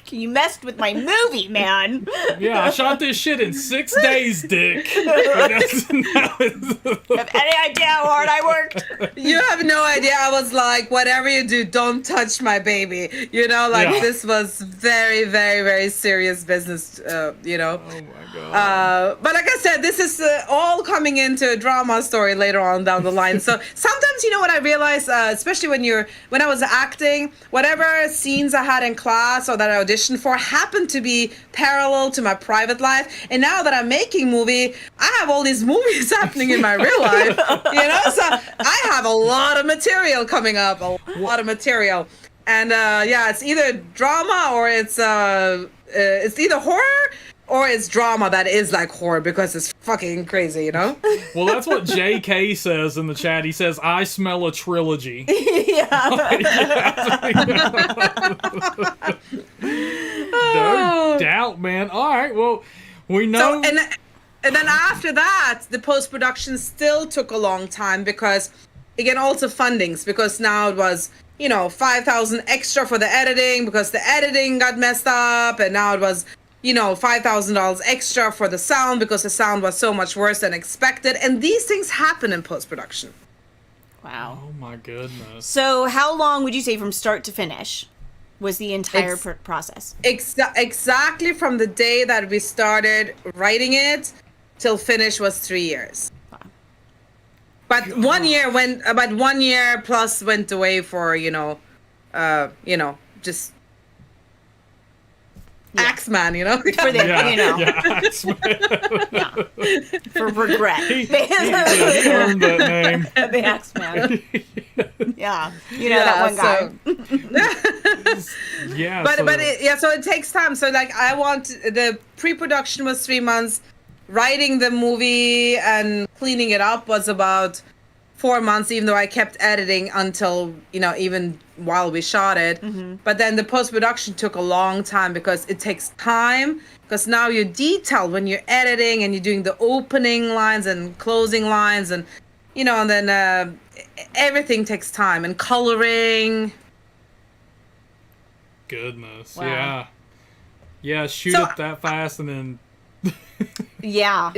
you messed with my movie, man. Yeah, I shot this shit in 6 days, Dick. That's- Have any idea how hard I worked? You have no idea. I was like, whatever you do, don't touch my baby. Yeah. This was very, very, very serious business, Oh my god. But like I said, this is all coming into a drama story later on down the line. So sometimes, what I realized, especially when I was acting, whatever scenes I had in class or that I auditioned for happened to be parallel to my private life. And now that I'm making movie, I have all these movies happening in my real life. So I have a lot of material coming up, a lot of material. And it's either drama or it's either horror or it's drama that is like horror because it's fucking crazy, Well, that's what JK says in the chat. He says, I smell a trilogy. No doubt, man. All right, well, we know. So, and then after that, the post-production still took a long time because, again, also fundings, because now it was, $5,000 extra for the editing because the editing got messed up, and now it was, $5,000 extra for the sound because the sound was so much worse than expected. And these things happen in post-production. Wow. Oh my goodness. So how long would you say from start to finish was the entire process? Exactly from the day that we started writing it till finish was 3 years. Wow. But 1 year about 1 year plus went away for, just Axeman, For the, Yeah. for regret. He earned that name. The Axeman. Yeah. That one guy. Yeah. But so it takes time. So the pre-production was 3 months. Writing the movie and cleaning it up was about 4 months, even though I kept editing until, even while we shot it. Mm-hmm. But then the post-production took a long time because it takes time. Because now you're detailed when you're editing and you're doing the opening lines and closing lines and, and then everything takes time and coloring. Goodness. Wow. Yeah. Yeah, shoot So- it that fast and then. Yeah.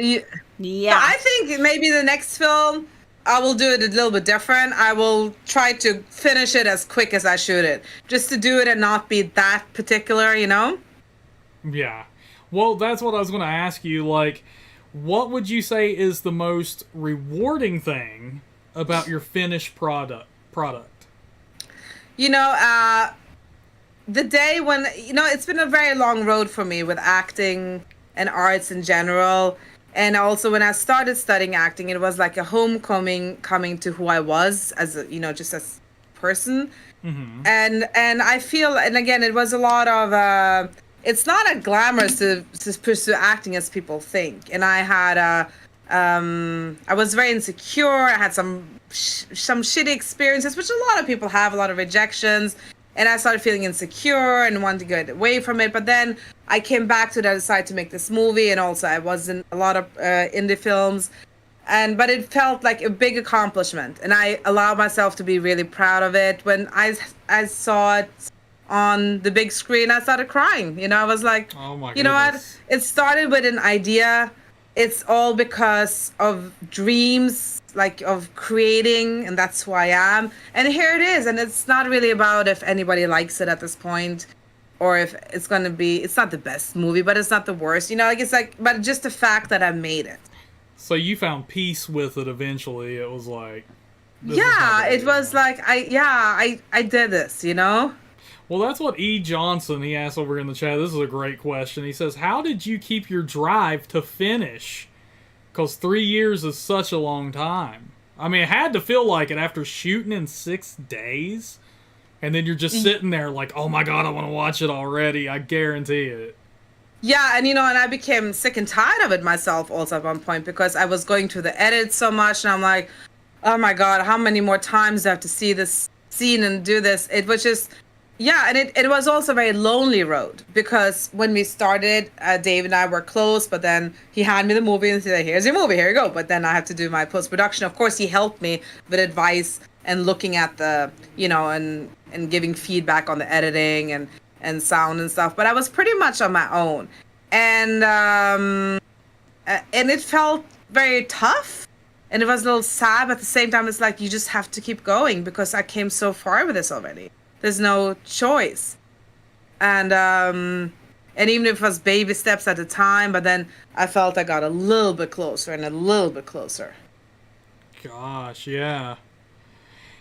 Yeah. I think maybe the next film, I will do it a little bit different. I will try to finish it as quick as I shoot it. Just to do it and not be that particular, Yeah. Well, that's what I was going to ask you. Like, what would you say is the most rewarding thing about your finished product? The day when, it's been a very long road for me with acting and arts in general. And also when I started studying acting, it was like a homecoming coming to who I was as a, just as a person. And I feel, and again, it was a lot of, it's not as glamorous to pursue acting as people think. And I had I was very insecure. I had some shitty experiences, which a lot of people have, a lot of rejections. And I started feeling insecure and wanted to get away from it. But then I came back to that, decided to make this movie. And also I was in a lot of indie films. But it felt like a big accomplishment. And I allowed myself to be really proud of it. When I saw it on the big screen, I started crying. I was like, oh my you know what? It started with an idea. It's all because of dreams, like of creating, and that's who I am. And here it is. And it's not really about if anybody likes it at this point, or if it's going to be, it's not the best movie, but it's not the worst. But just the fact that I made it. So you found peace with it eventually. It was like... it was like, I did this, Well, that's what E. Johnson, he asked over in the chat. This is a great question. He says, how did you keep your drive to finish? Because 3 years is such a long time. I mean, it had to feel like it after shooting in 6 days. And then you're just sitting there like, oh my God, I want to watch it already. I guarantee it. Yeah, and and I became sick and tired of it myself also at one point, because I was going through the edits so much, and I'm like, oh my God, how many more times do I have to see this scene and do this? It was just... Yeah, and it was also a very lonely road, because when we started, Dave and I were close, but then he handed me the movie and said, here's your movie, here you go. But then I have to do my post-production. Of course, he helped me with advice and looking at the, and giving feedback on the editing and sound and stuff. But I was pretty much on my own. And it felt very tough. And it was a little sad, but at the same time, it's like, you just have to keep going, because I came so far with this already. There's no choice. And even if it was baby steps at the time, but then I felt I got a little bit closer and a little bit closer. Gosh, yeah.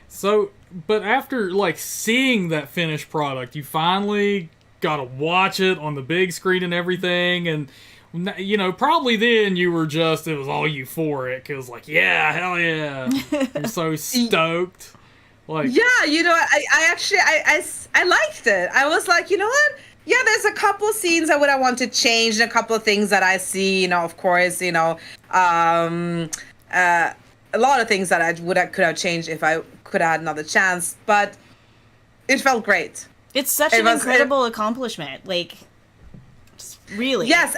So, but after, seeing that finished product, you finally got to watch it on the big screen and everything, and, probably then you were just, it was all euphoric. It was like, yeah, hell yeah. You're so stoked. I liked it. I was like, you know what? Yeah, there's a couple of scenes I would have wanted to change, and a couple of things that I see, of course, a lot of things that I could have changed if I could have had another chance, but it felt great. It's such an incredible accomplishment. Really. Yes.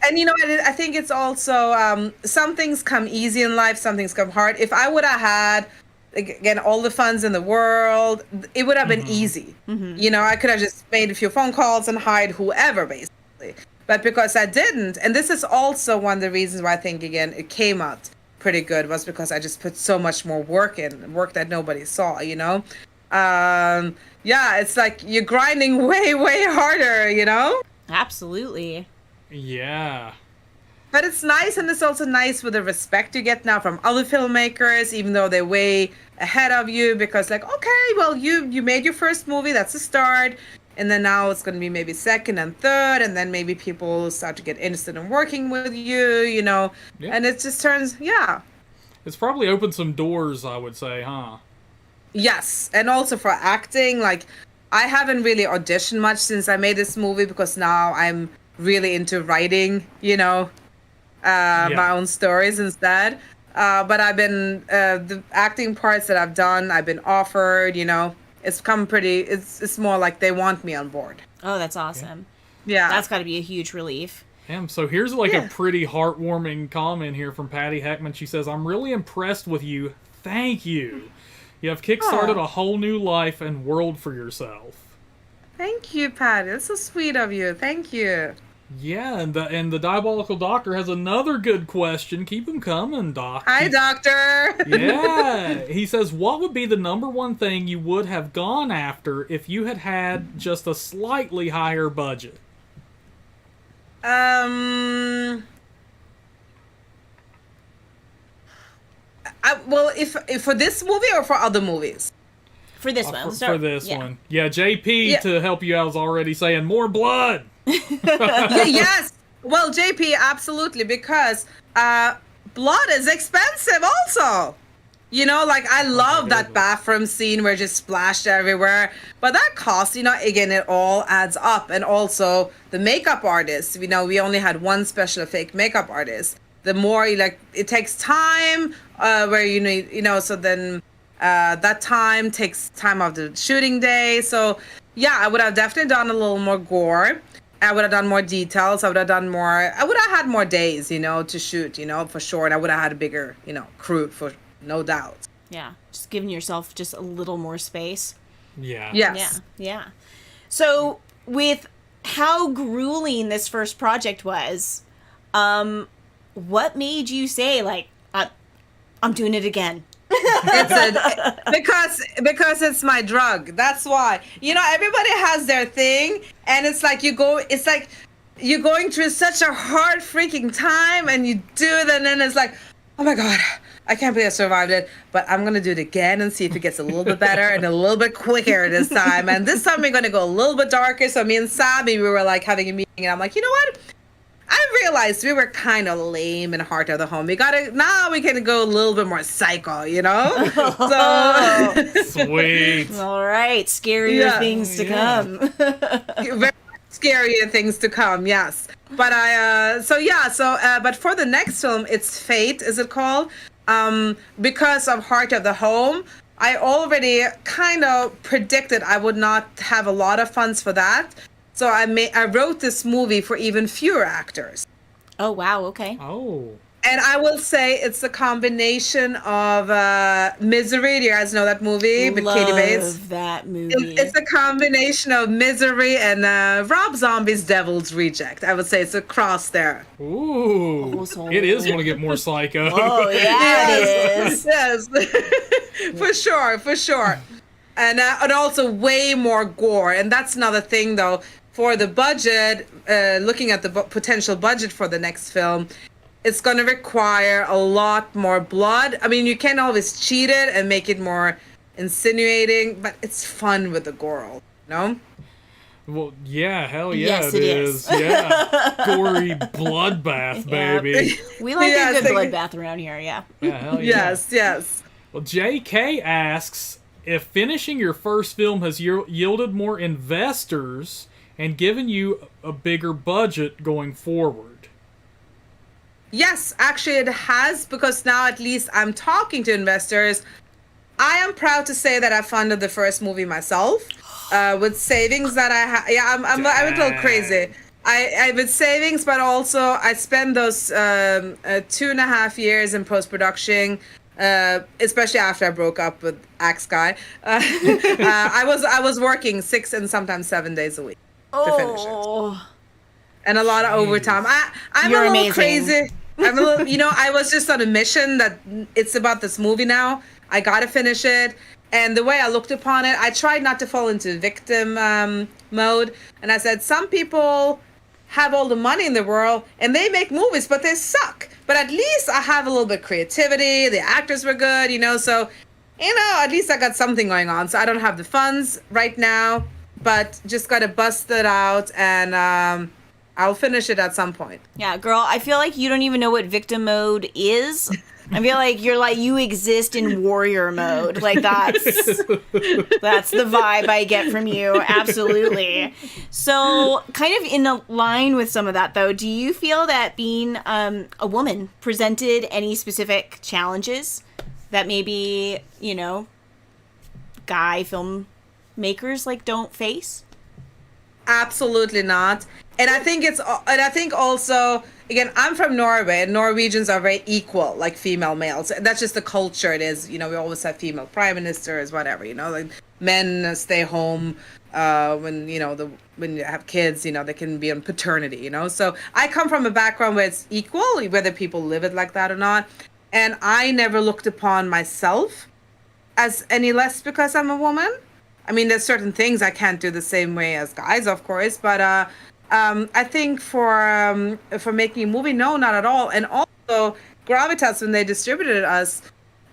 And I think it's also, some things come easy in life, some things come hard. If I would have had, again, all the funds in the world, it would have been easy. I could have just made a few phone calls and hired whoever, basically. But because I didn't, and this is also one of the reasons why I think, again, it came out pretty good, was because I just put so much more work in, work that nobody saw, it's like you're grinding way, way harder, Absolutely. Yeah. But it's nice, and it's also nice with the respect you get now from other filmmakers, even though they're way ahead of you, because okay, well, you made your first movie, that's a start, and then now it's going to be maybe second and third, and then maybe people start to get interested in working with you, Yeah. And it just turns, It's probably opened some doors, I would say, huh? Yes, and also for acting, I haven't really auditioned much since I made this movie, because now I'm really into writing, my own stories instead. But I've been, the acting parts that I've done, I've been offered, it's come it's more like they want me on board. Oh, that's awesome. Yeah. That's got to be a huge relief. Damn, so here's a pretty heartwarming comment here from Patty Heckman. She says, I'm really impressed with you. Thank you. You have kickstarted a whole new life and world for yourself. Thank you, Patty. That's so sweet of you. Thank you. Yeah, and the Diabolical Doctor has another good question. Keep them coming, Doc. Hi, Doctor. Yeah. He says, what would be the number one thing you would have gone after if you had just a slightly higher budget? If for this movie or for other movies? For this one. For this one. Yeah, JP, to help you out, is already saying, more blood. Yes. Well, JP, absolutely, because blood is expensive also. You know, like I love that bathroom scene where it just splashed everywhere. But that cost, you know, again, it all adds up. And also the makeup artist, you know, we only had one special effect makeup artist. The more like it takes time, where so then that time takes time of the shooting day. So yeah, I would have definitely done a little more gore. I would have done more details. I would have had more days, you know, to shoot, you know, for sure. And I would have had a bigger, you know, crew for no doubt. Yeah, just giving yourself just a little more space. Yeah. Yes. Yeah. So with how grueling this first project was, what made you say like, I'm doing it again? Because it's my drug. That's why. You know, everybody has their thing, and it's like you're going through such a hard freaking time, and you do it, and then it's like, oh my God, I can't believe I survived it, but I'm going to do it again and see if it gets a little bit better and a little bit quicker this time. And this time we're going to go a little bit darker. So me and Sabi, we were like having a meeting, and I'm like, you know what? I realized we were kind of lame in Heart of the Home. Now we can go a little bit more psycho, you know? So Sweet. All right, scarier things to come. Very scarier things to come, yes. But but for the next film, it's Fate, is it called? Because of Heart of the Home, I already kind of predicted I would not have a lot of funds for that. So I wrote this movie for even fewer actors. Oh, wow, okay. Oh. And I will say it's a combination of Misery. Do you guys know that movie with Katie Bates? Love that movie. It's a combination of Misery and Rob Zombie's Devil's Reject. I would say it's a cross there. Ooh. Also. It is going to get more psycho. Oh, yeah, it is. Yes, for sure. And also way more gore. And that's another thing, though. For the budget, looking at the potential budget for the next film, it's going to require a lot more blood. I mean, you can always cheat it and make it more insinuating, but it's fun with the gore, you know? Well, yeah, hell yeah, Yes, it it is. Yeah. Gory bloodbath, baby. We like Yes, a good bloodbath around here, yeah. Yeah, hell yeah. Yes. Well, JK asks if finishing your first film has yielded more investors and given you a bigger budget going forward. Yes, actually it has, because now at least I'm talking to investors. I am proud to say that I funded the first movie myself with savings that I have. Yeah, I'm a little crazy. I with savings, but also I spent those 2.5 years in post-production, especially after I broke up with Axe Guy. I was working 6 and sometimes 7 days a week to finish it. And a lot of overtime. I'm You're a little amazing. crazy. I'm a little, I was just on a mission that it's about this movie now. I gotta finish it. And the way I looked upon it, I tried not to fall into victim mode. And I said, some people have all the money in the world and they make movies, but they suck. But at least I have a little bit of creativity. The actors were good, so, at least I got something going on. So I don't have the funds right now, but just gotta bust it out, and I'll finish it at some point. Yeah, girl, I feel like you don't even know what victim mode is. I feel like you exist in warrior mode. Like that's the vibe I get from you. Absolutely. So kind of in line with some of that though, do you feel that being a woman presented any specific challenges that maybe, guy filmmakers don't face? Absolutely not. And I think also, again, I'm from Norway, and Norwegians are very equal, like female males. That's just the culture it is. We always have female prime ministers, whatever, like men stay home when you have kids, they can be on paternity, So I come from a background where it's equal, whether people live it like that or not. And I never looked upon myself as any less because I'm a woman. I mean, there's certain things I can't do the same way as guys, of course, but I think for making a movie, no, not at all. And also, Gravitas, when they distributed us,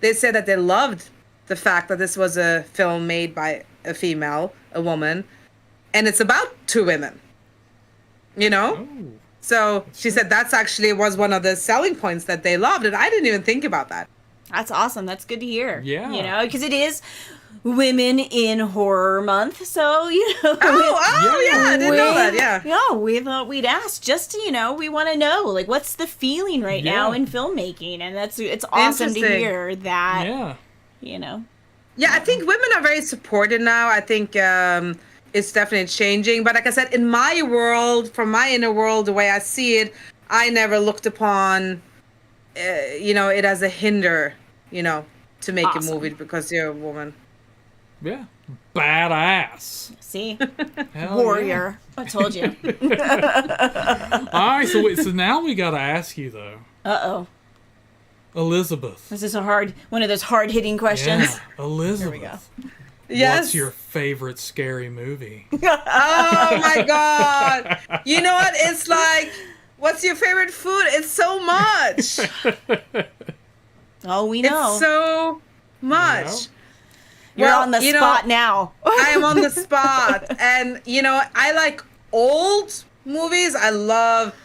they said that they loved the fact that this was a film made by a female, a woman, and it's about 2 women. Oh. So she said that's actually was one of the selling points that they loved, and I didn't even think about that. That's awesome. That's good to hear. Yeah. You know, because it is Women in Horror Month. So, you know. Yeah, I didn't know that, yeah. No, we thought we'd ask just to, you know, we want to know, like, what's the feeling right now in filmmaking? And it's awesome to Interesting. hear that, Yeah. you know. Yeah, I think women are very supported now. I think it's definitely changing. But like I said, in my world, from my inner world, the way I see it, I never looked upon, you know, it as a hinder, you know, to make a movie because you're a woman. Yeah. Badass. See? Hell Warrior. I told you. Yeah. All right, so now we got to ask you, though. Uh-oh. Elizabeth. This is one of those hard-hitting questions. Yeah. Elizabeth. Here we go. Yes. What's your favorite scary movie? Oh my God. You know what? It's like, what's your favorite food? It's so much. Oh, we know. It's so much. You're Well, on the you know, spot now. I am on the spot. And, you know, I like old movies. I love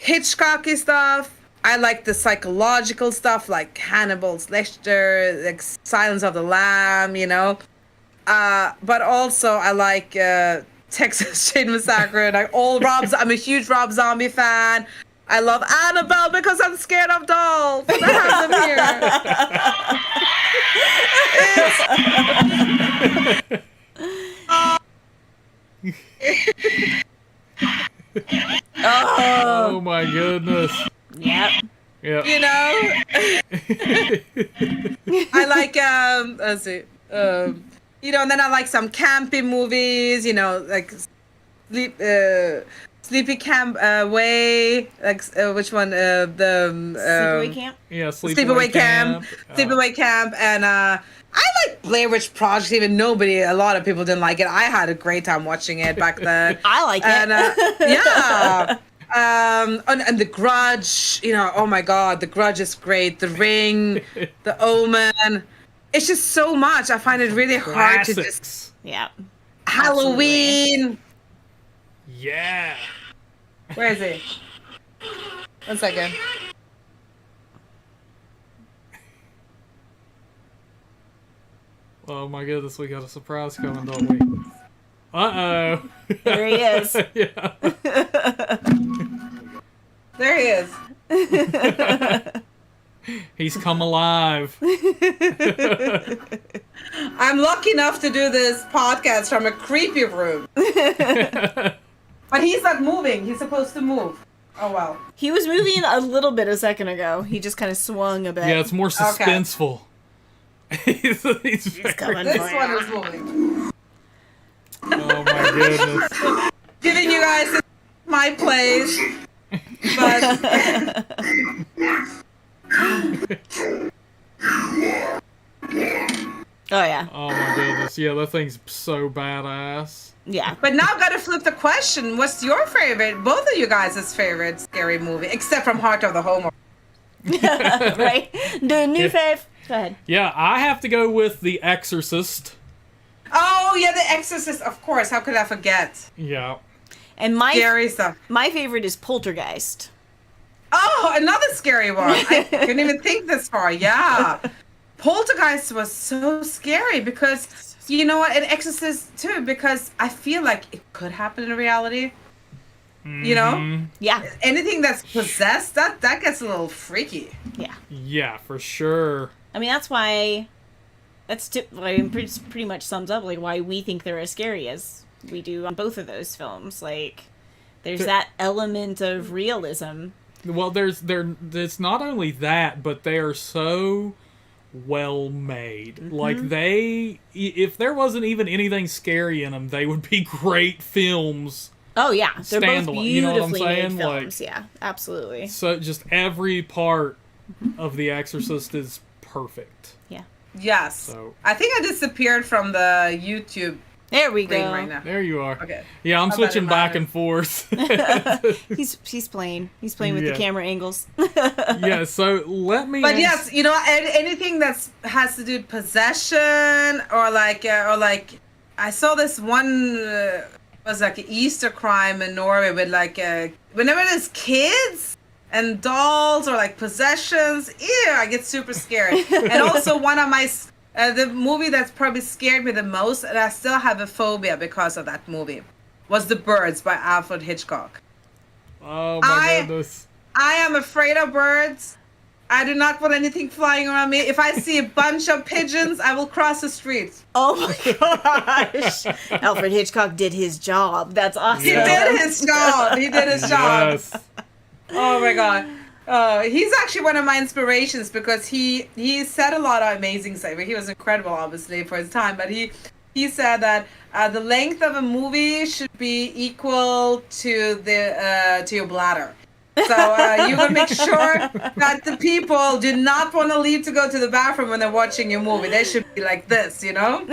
Hitchcocky stuff. I like the psychological stuff like Hannibal's Lecter, like Silence of the Lamb, you know. But also I like Texas Chain Massacre. Like I'm a huge Rob Zombie fan. I love Annabelle because I'm scared of dolls. I have them here. Oh my goodness. Yep. Yeah. You know, I like let's see, you know, and then I like some campy movies, you know, like Sleepy Camp Away, like which one? Sleepaway Camp? Yeah, Sleepaway Camp, Sleepaway Camp, and I like Blair Witch Project. Even a lot of people didn't like it. I had a great time watching it back then. I like it. And yeah. And The Grudge, you know, oh my God, The Grudge is great. The Ring, The Omen. It's just so much. I find it really hard to just. Classics. Yeah. Halloween. Yeah. Where is he? 1 second. Oh my goodness, we got a surprise coming, don't we? Uh-oh. There he is. Yeah. There he is. He's come alive. I'm lucky enough to do this podcast from a creepy room. But he's not moving. He's supposed to move. Oh, well. He was moving a little bit a second ago. He just kind of swung a bit. Yeah, it's more suspenseful. he's coming. This one is moving. Oh my goodness. Giving you guys my place. But Oh, yeah. Oh my goodness. Yeah, that thing's so badass. Yeah. But now I've got to flip the question. What's your favorite, both of you guys' favorite scary movie, except from Heart of the Home? Right? The new fave. Go ahead. Yeah, I have to go with The Exorcist. Oh, yeah, The Exorcist, of course. How could I forget? Yeah. And Scary stuff. my favorite is Poltergeist. Oh, another scary one. I couldn't even think this far. Yeah. Poltergeist was so scary because, you know what, and Exorcist too, because I feel like it could happen in reality. You know? Yeah. Anything that's possessed, that gets a little freaky. Yeah. Yeah, for sure. I mean, that's why... pretty much sums up like why we think they're as scary as we do on both of those films. Like, there's that element of realism. Well, it's not only that, but they are so well made. Like, if there wasn't even anything scary in them, they would be great films. Oh yeah, they're both Standalone, beautifully you know what I'm made saying? films. Yeah, absolutely. So just every part of The Exorcist is perfect. Yeah. Yes. So I think I disappeared from the YouTube There we screen go. right now. there you are. Okay. Yeah, I'm How switching about it back and forth. He's playing. He's playing with Yeah. the camera angles. Yeah, so let me. But yes, you know, anything that has to do with possession or like I saw this one was like an Easter crime in Norway with whenever there's kids and dolls or like possessions, ew, I get super scared. And also one of my the movie that's probably scared me the most, and I still have a phobia because of that movie, was The Birds by Alfred Hitchcock. Oh my goodness. I am afraid of birds. I do not want anything flying around me. If I see a bunch of pigeons, I will cross the street. Oh my gosh. Alfred Hitchcock did his job. That's awesome. He did his job. He did his job. Yes. Oh my god. He's actually one of my inspirations because he said a lot of amazing stuff. He was incredible, obviously, for his time. But he said that the length of a movie should be equal to your bladder. So you will make sure that the people do not want to leave to go to the bathroom when they're watching your movie. They should be like this, you know?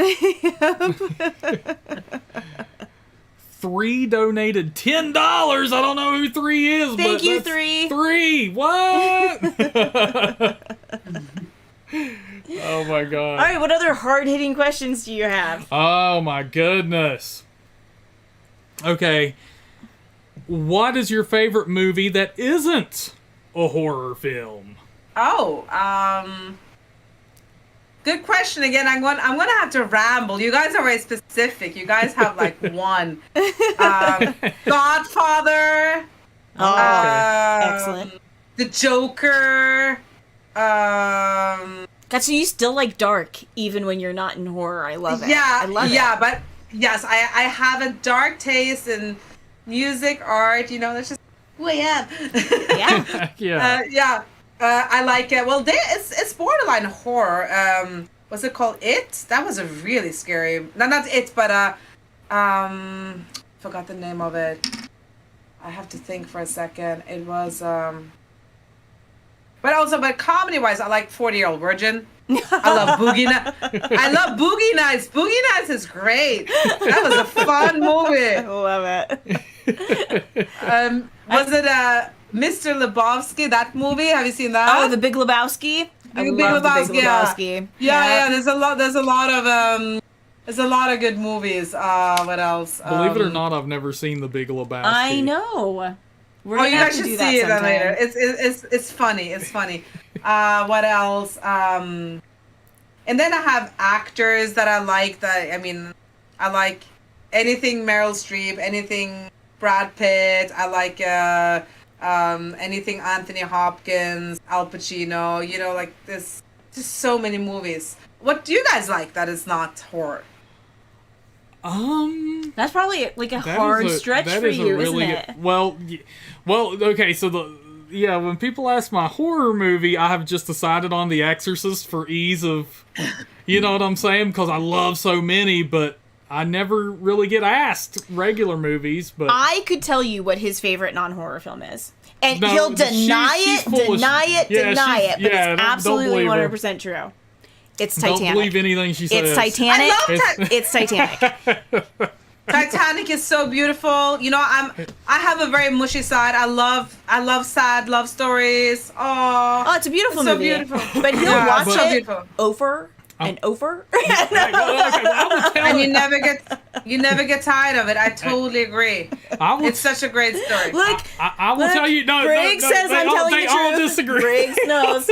3 donated $10. I don't know who 3 is. Thank but you, that's 3. 3. What? Oh my god. All right, what other hard-hitting questions do you have? Oh my goodness. Okay. What is your favorite movie that isn't a horror film? Oh, good question. Again, I'm gonna have to ramble. You guys are very specific. You guys have like one. Godfather. Excellent. The Joker. God, so you still like dark, even when you're not in horror. I love it. Yeah, I love it. yeah, but yes, I have a dark taste in music, art. You know, that's just who I am. Yeah. Yeah. I like it. Well, it's borderline horror. What's it called? It? That was a really scary. No, not It, but forgot the name of it. I have to think for a second. It was but comedy-wise, I like 40-Year-Old Virgin. I love Boogie Nights. I love Boogie Nights. Boogie Nights is great. That was a fun movie. I love it. Was it Mr. Lebowski, that movie? Have you seen that? Oh, The Big Lebowski. I Big love The Lebowski, Big Lebowski. Yeah. There's a lot of good movies. What else? Believe it or not, I've never seen The Big Lebowski. I know. We're gonna you have guys to should do that see it sometime. later. It's funny. It's funny. What else? And then I have actors that I like. I like anything Meryl Streep, anything Brad Pitt. I like anything Anthony Hopkins, Al Pacino. You know, like there's just so many movies. What do you guys like that is not horror? That's probably like a That hard is stretch that for is a you, really isn't it? good- well, okay, so when people ask my horror movie, I have just decided on The Exorcist for ease of, you know what I'm saying? Because I love so many, but I never really get asked regular movies. But I could tell you what his favorite non-horror film is. And No, he'll deny she's it, full of deny sh- it, yeah, deny she's- it, but yeah, it's don't absolutely believe her. 100% true. It's don't Titanic. believe anything she says. It's Titanic. I love It's Titanic. Titanic is so beautiful. You know, I have a very mushy side. I love sad love stories. Oh, it's a beautiful It's so movie. beautiful. But he'll Yeah, watch so it beautiful. over and over. Okay, well, I will tell And you. you never get tired of it. I totally agree. I will It's such a great story. Look, I will look, tell you. No, Briggs no, says I'm telling they the all truth. disagree. Briggs knows.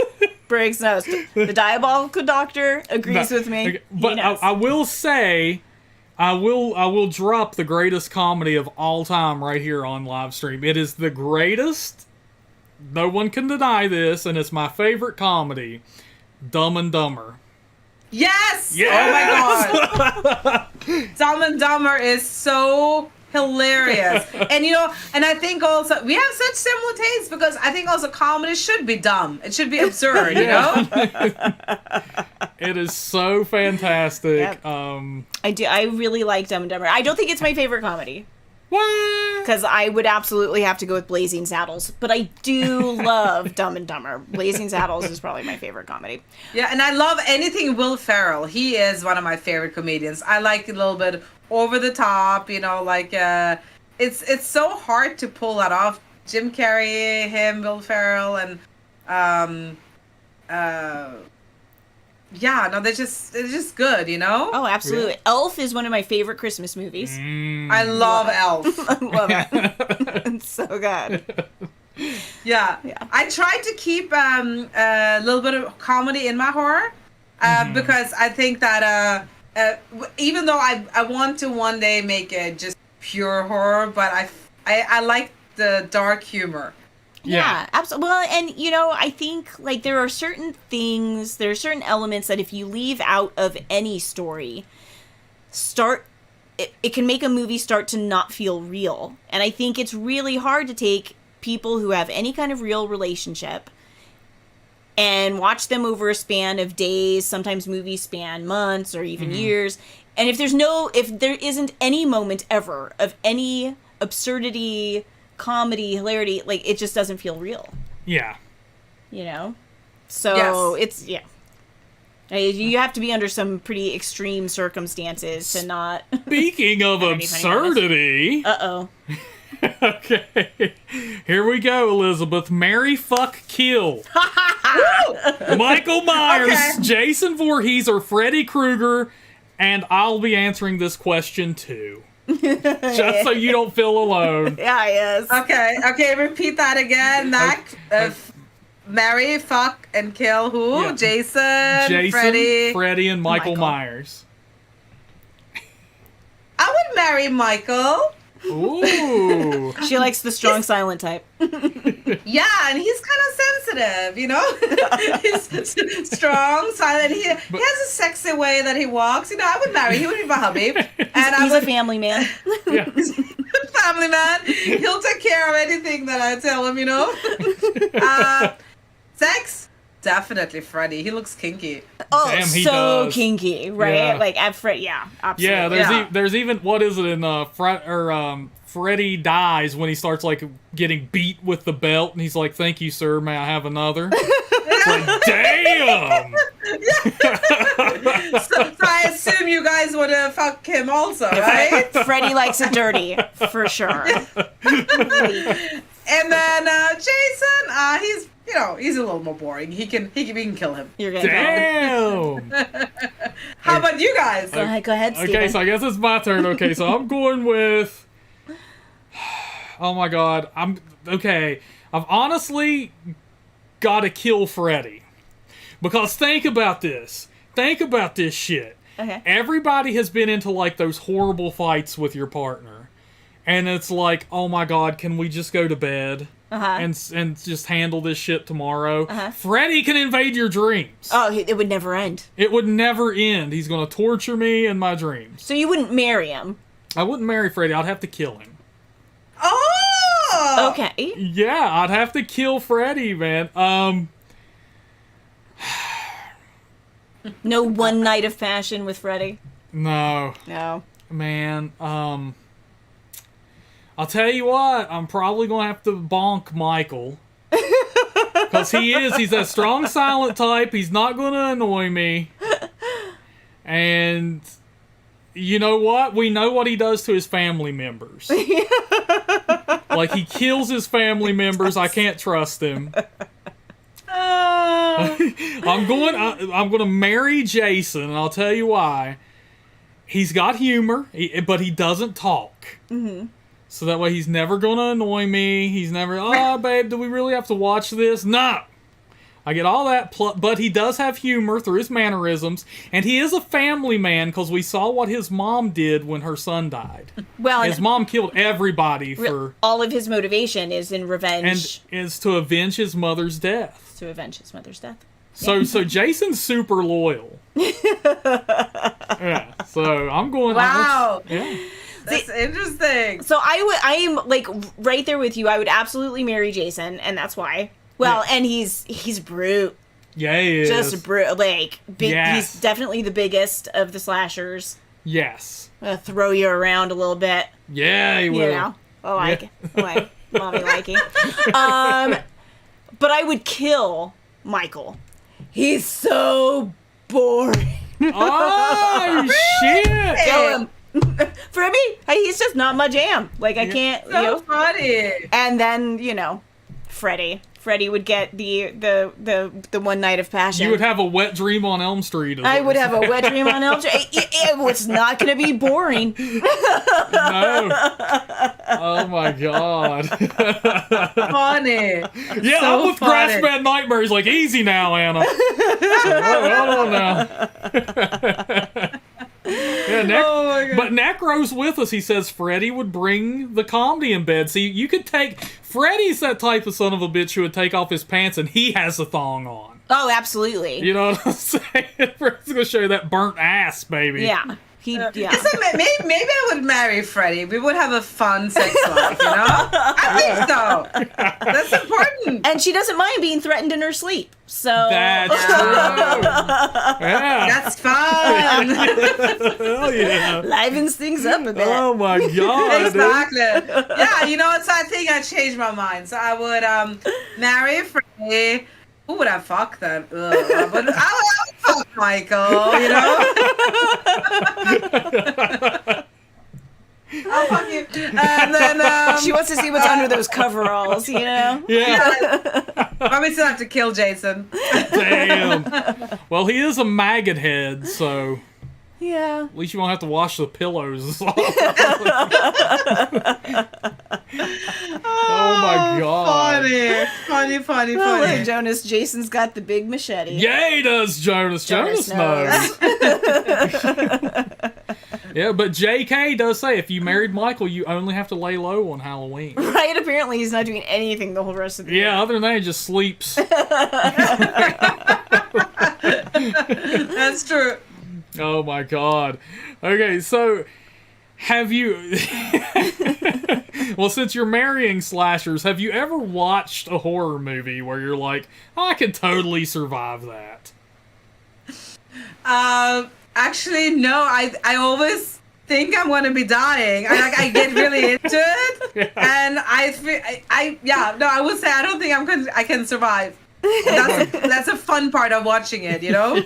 Briggs knows. The diabolical doctor agrees with me. Okay, but He knows. I will say, I will drop the greatest comedy of all time right here on live stream. It is the greatest. No one can deny this, and it's my favorite comedy, Dumb and Dumber. Yes! Yes! Oh my god. Dumb and Dumber is so hilarious. And you know, and I think also we have such similar tastes because I think also comedy should be dumb. It should be absurd, you know? It is so fantastic. Yep. I do. I really like Dumb and Dumber. I don't think it's my favorite comedy What? because I would absolutely have to go with Blazing Saddles. But I do love Dumb and Dumber. Blazing Saddles is probably my favorite comedy. Yeah, and I love anything Will Ferrell. He is one of my favorite comedians. I like a little bit over the top, you know, like it's so hard to pull that off. Jim Carrey, him, Will Ferrell, and yeah, no, they're just good, you know? Oh, absolutely. Elf is one of my favorite Christmas movies. I love Elf. I love it. It's so good. Yeah. I try to keep a little bit of comedy in my horror because I think that even though I want to one day make it just pure horror, but I like the dark humor. Yeah, absolutely. Well, and you know, I think like there are certain elements that if you leave out of any story, it can make a movie start to not feel real. And I think it's really hard to take people who have any kind of real relationship and watch them over a span of days, sometimes movies span months or even years. And if there isn't any moment ever of any absurdity, comedy, hilarity, like it just doesn't feel real. Yeah. You know? So it's you have to be under some pretty extreme circumstances to not. Speaking of absurdity. Uh-oh. Okay. Here we go, Elizabeth. Marry, fuck, kill. Michael Myers, Jason Voorhees, or Freddy Krueger, and I'll be answering this question too. Just so you don't feel alone. Yeah, yes. Okay, repeat that again. Mac, marry, fuck, and kill who? Yeah. Jason, Freddy, and Michael Myers. I would marry Michael. Ooh. She likes the strong silent type. Yeah, and he's kind of sensitive, you know? He's strong, silent. He has a sexy way that he walks. You know, I would marry. He would be my hubby. And He's a family man. Yeah. Family man. He'll take care of anything that I tell him, you know? Sex? Definitely Freddy. He looks kinky. Oh, Damn, he so does. kinky, right? Yeah. Like at Fred, absolutely. Yeah, there's even what is it in Freddy dies when he starts like getting beat with the belt and he's like, "Thank you, sir. May I have another?" It's like, damn. So I assume you guys would fuck him also, right? Freddy likes it dirty, for sure. And then Jason, he's a little more boring. We can kill him. You're gonna Damn. How about you guys? Go ahead, Steven. Okay, so I guess it's my turn. Okay, so I'm going with. Oh my god, I've honestly got to kill Freddy because think about this shit. Okay. Everybody has been into like those horrible fights with your partner, and it's like, oh my god, can we just go to bed? And just handle this shit tomorrow. Freddy can invade your dreams. Oh, it would never end. It would never end. He's gonna torture me in my dreams. So you wouldn't marry him? I wouldn't marry Freddy. I'd have to kill him. Oh! Okay. Yeah, I'd have to kill Freddy, man. No one night of passion with Freddy? No. No. Man, I'll tell you what, I'm probably gonna have to bonk Michael. Because he's that strong silent type, he's not gonna annoy me. And you know what? We know what he does to his family members. Like, he kills his family members, I can't trust him. I'm gonna marry Jason, and I'll tell you why. He's got humor, but he doesn't talk. Mm-hmm. So that way he's never gonna annoy me. He's never, oh, babe, do we really have to watch this? No! I get all that, but he does have humor through his mannerisms, and he is a family man, because we saw what his mom did when her son died. Well, his mom killed everybody for... All of his motivation is in revenge. And is to avenge his mother's death. To avenge his mother's death. So Jason's super loyal. Yeah, so I'm going... Wow. Yeah. That's interesting. So I am like right there with you. I would absolutely marry Jason, and that's why. Well, and he's brute. Yeah, he is. Just brute. Like big. Yes. He's definitely the biggest of the slashers. Yes. Throw you around a little bit. Yeah, he will. You know, like mommy liking. But I would kill Michael. He's so boring. Oh shit! Kill him. For me, he's just not my jam. Like I can't. So funny. And then Freddy. Freddie would get the one night of passion. You would have a wet dream on Elm Street. I would have a wet dream on Elm Street. It was not going to be boring. No. Oh my god. Funny. Yeah, So I'm with funny. Grassbed Nightmares. Like, easy now, Anna. Hold on now. Yeah, Oh my God. but Necro's with us. He says Freddie would bring the comedy in bed. See, you could take... Freddie's that type of son of a bitch who would take off his pants and he has a thong on. Oh, absolutely. You know what I'm saying? Freddie's going to show you that burnt ass, baby. Yeah. Yeah. Listen, maybe I would marry Freddie. We would have a fun sex life, you know? I think so. That's important. And she doesn't mind being threatened in her sleep. So That's true. Yeah. That's fun. Hell yeah. livens things up a bit. Oh my god. dude. Exactly. Yeah, you know what? So I think I changed my mind. So I would marry Freddie. Who would I fuck then? Ugh, I would fuck Michael, you know? I'll fuck you. And then, She wants to see what's under those coveralls, you know? Yeah. probably still have to kill Jason. Damn. Well, he is a maggot head, so Yeah. at least you won't have to wash the pillows. Oh my god. Funny. Oh, look, Jonas, Jason's got the big machete. Yay, does Jonas. Jonas knows. Yeah, but JK does say if you married Michael, you only have to lay low on Halloween. Right, apparently he's not doing anything the whole rest of the year. Yeah, other than that, he just sleeps. That's true. Oh my god. Okay, so have you... Well, since you're marrying slashers, have you ever watched a horror movie where you're like, oh, I could totally survive that? Actually, no. I always think I'm going to be dying. I get really into it, and I would say I don't think I can survive. That's a fun part of watching it, you know?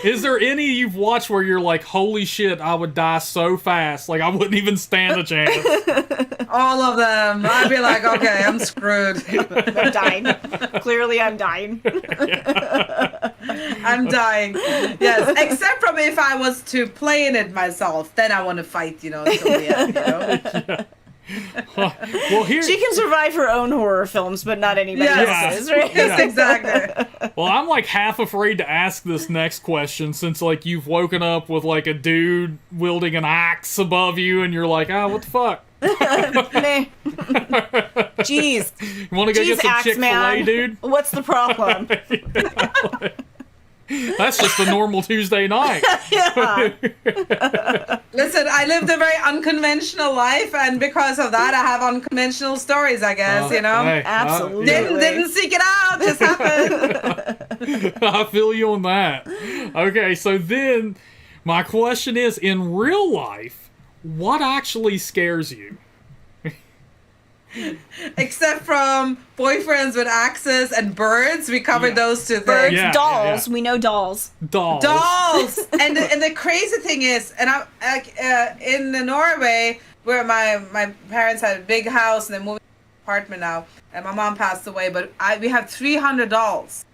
Is there any you've watched where you're like, holy shit, I would die so fast, like I wouldn't even stand a chance? All of them. I'd be like, okay, I'm screwed. I'm dying. Clearly, I'm dying. I'm dying. Yes, except from if I was to play in it myself, then I want to fight, you know, until the end, you know? Well, here... She can survive her own horror films, but not anybody else's, right? Yes, exactly. Well, I'm like half afraid to ask this next question since like you've woken up with like a dude wielding an axe above you and you're like, what the fuck? Meh. Jeez. You want to go get some Axe Chick-fil-A, Man. dude? What's the problem? That's just a normal Tuesday night. Listen, I lived a very unconventional life, and because of that, I have unconventional stories, I guess, you know? Hey, Absolutely. Didn't seek it out, just happened. I feel you on that. Okay, so then my question is, in real life, what actually scares you? Except from boyfriends with axes and birds, we covered those two Birds, things. Yeah, dolls. yeah. We know dolls. Dolls. Dolls. and the crazy thing is, and I'm like in Norway, where my parents had a big house and they moved to an apartment now, and my mom passed away, but we have 300 dolls.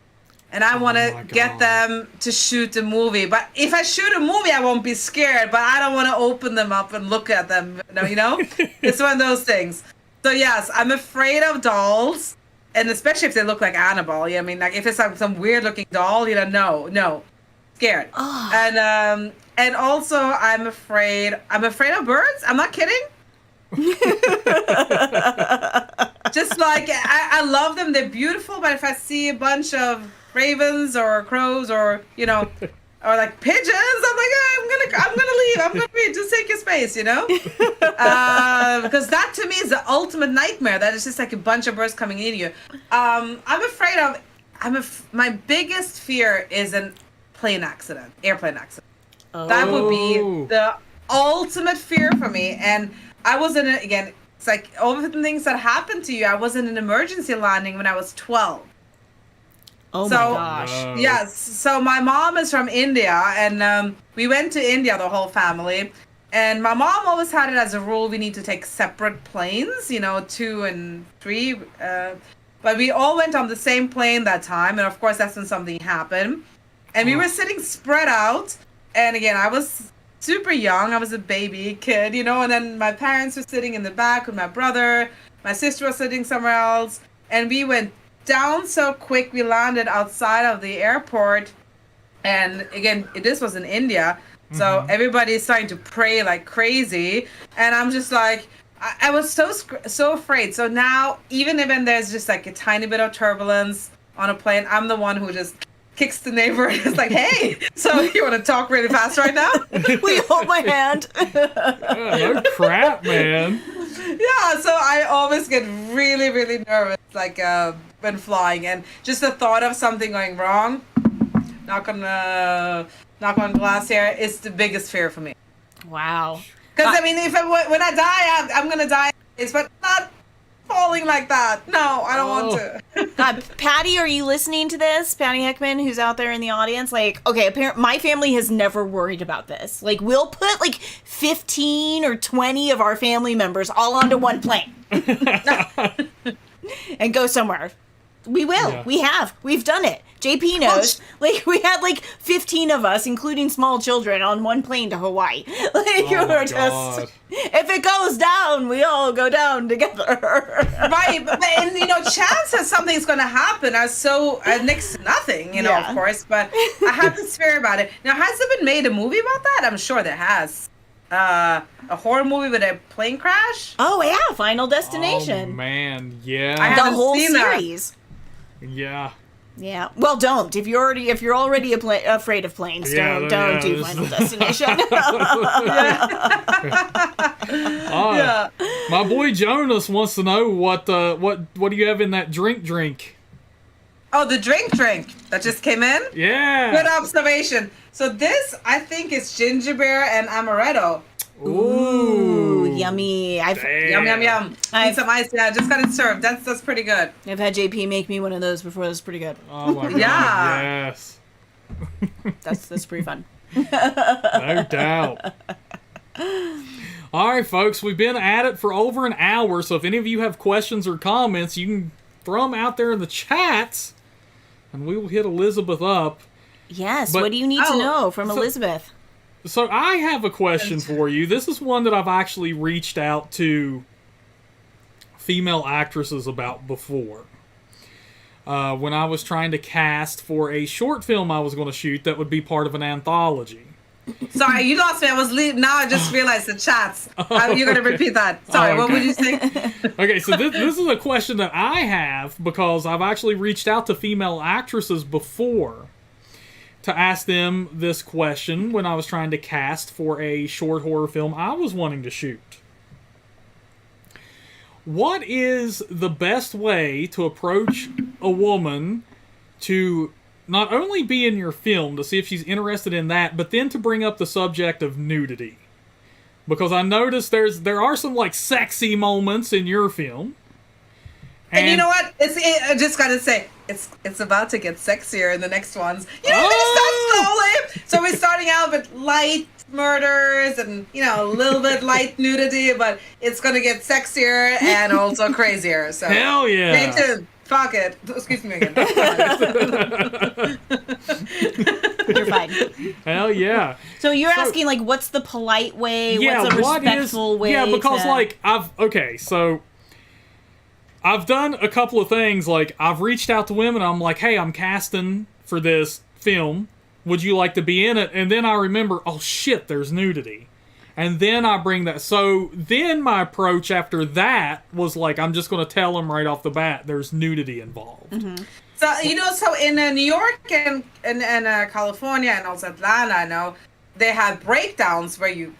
And I want my to get God. them to shoot a movie. But if I shoot a movie, I won't be scared. But I don't want to open them up and look at them. You know? It's one of those things. So, yes, I'm afraid of dolls. And especially if they look like Annabelle. Yeah, I mean, like if it's like some weird-looking doll, you know, no. Scared. Oh. And also, I'm afraid of birds. I'm not kidding. Just like, I love them. They're beautiful. But if I see a bunch of ravens or crows or or like pigeons, I'm like, I'm gonna leave. I'm gonna leave. Just take your space, you know. Because that to me is the ultimate nightmare. That is just like a bunch of birds coming in you. I'm afraid of. My biggest fear is an airplane accident. That would be the ultimate fear for me. And I was in it again. It's like all the things that happened to you. I was in an emergency landing when I was 12. Oh So- my gosh. No. Yes. So my mom is from India, and we went to India, the whole family. And my mom always had it as a rule: we need to take separate planes, 2 and 3. But we all went on the same plane that time, and of course that's when something happened. And we were sitting spread out, and again, I was super young. I was a baby kid, you know, and then my parents were sitting in the back with my brother. My sister was sitting somewhere else, and we went down so quick. We landed outside of the airport, and again, this was in India, so everybody's starting to pray like crazy, and I'm just like, I was so afraid. So now, even when there's just like a tiny bit of turbulence on a plane, I'm the one who just kicks the neighbor and is like, hey, so you want to talk really fast right now? Will you hold my hand? No crap, man. Yeah, so I always get really, really nervous, like when flying, and just the thought of something going wrong, knock on glass here, is the biggest fear for me. Wow. Because I mean, when I die, I'm gonna die, but not falling like that. No, I don't want to. God, Patty, are you listening to this? Patty Heckman, who's out there in the audience? Like, okay, my family has never worried about this. Like, we'll put like 15 or 20 of our family members all onto one plane and go somewhere. We will. Yeah. We have. We've done it. JP knows. Like, we had like 15 of us, including small children, on one plane to Hawaii. Like, Oh my we're just, God. if it goes down, we all go down together. Right, and you know, chances something's gonna happen are so next to nothing, you know, Yeah. of course. But I have this fear about it. Now, has there been made a movie about that? I'm sure there has. A horror movie with a plane crash. Oh, yeah. Final Oh, Destination. man. Yeah. I The haven't whole seen that. series. Yeah. Yeah. Well, don't. If you're already afraid of planes, Yeah, don't do this- Final Destination. Ah, my boy Jonas wants to know what do you have in that drink? Oh, the drink that just came in. Yeah. Good observation. So this, I think, is ginger beer and amaretto. Ooh, yummy. Yum yum yum. Need I've- some ice. Yeah, just got it served. That's pretty good. I've had JP make me one of those before. That's pretty good. Oh my god. Yeah. Yes. That's pretty fun. No doubt. All right, folks, we've been at it for over an hour, so if any of you have questions or comments, you can throw them out there in the chats, and we will hit Elisabeth up. Yes. But- what do you need to Oh, know from so- Elisabeth? So I have a question for you. This is one that I've actually reached out to female actresses about before. When I was trying to cast for a short film I was going to shoot that would be part of an anthology. Sorry, you lost me. I was leaving. Now I just realized the chats. You're gonna repeat that. Sorry. Oh, What okay. would you say? Okay, so this is a question that I have because I've actually reached out to female actresses before to ask them this question when I was trying to cast for a short horror film I was wanting to shoot. What is the best way to approach a woman to not only be in your film to see if she's interested in that, but then to bring up the subject of nudity? Because I noticed there are some like sexy moments in your film. And you know what? I just gotta say, it's about to get sexier in the next ones. You know, we start slowly. So we're starting out with light murders and, you know, a little bit light nudity, but it's gonna get sexier and also crazier. So Hell yeah. stay tuned. Fuck it. Excuse me again. You're fine. Hell yeah. So you're asking, like, what's the polite way? What's a respectful way? Yeah, because to... like I've done a couple of things. Like I've reached out to women. I'm like, hey, I'm casting for this film. Would you like to be in it? And then I remember, oh shit, there's nudity. And then I bring that. So then my approach after that was like, I'm just going to tell them right off the bat, there's nudity involved. Mm-hmm. So, you know, so in New York and California and also Atlanta, I know, they have breakdowns where you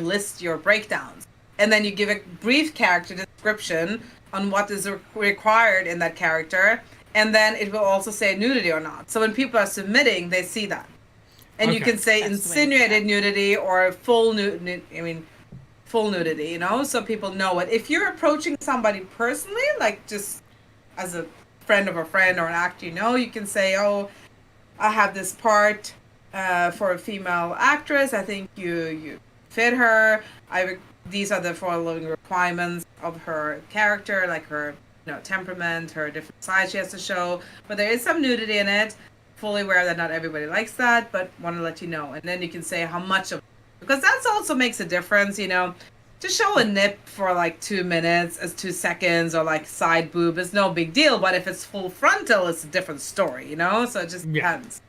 list your breakdowns. And then you give a brief character description on what is required in that character. And then it will also say nudity or not. So when people are submitting, they see that. And you Okay. can say That's the way to do insinuated nudity or full nudity, you know, so people know it. If you're approaching somebody personally, like just as a friend of a friend or an actor, you know, you can say, oh, I have this part for a female actress. I think you fit her. These are the following requirements of her character, like her temperament, her different sides she has to show. But there is some nudity in it. Fully aware that not everybody likes that, but want to let you know. And then you can say how much of, because that's also makes a difference, To show a nip for like 2 minutes as 2 seconds or like side boob is no big deal. But if it's full frontal, it's a different story, So it just depends.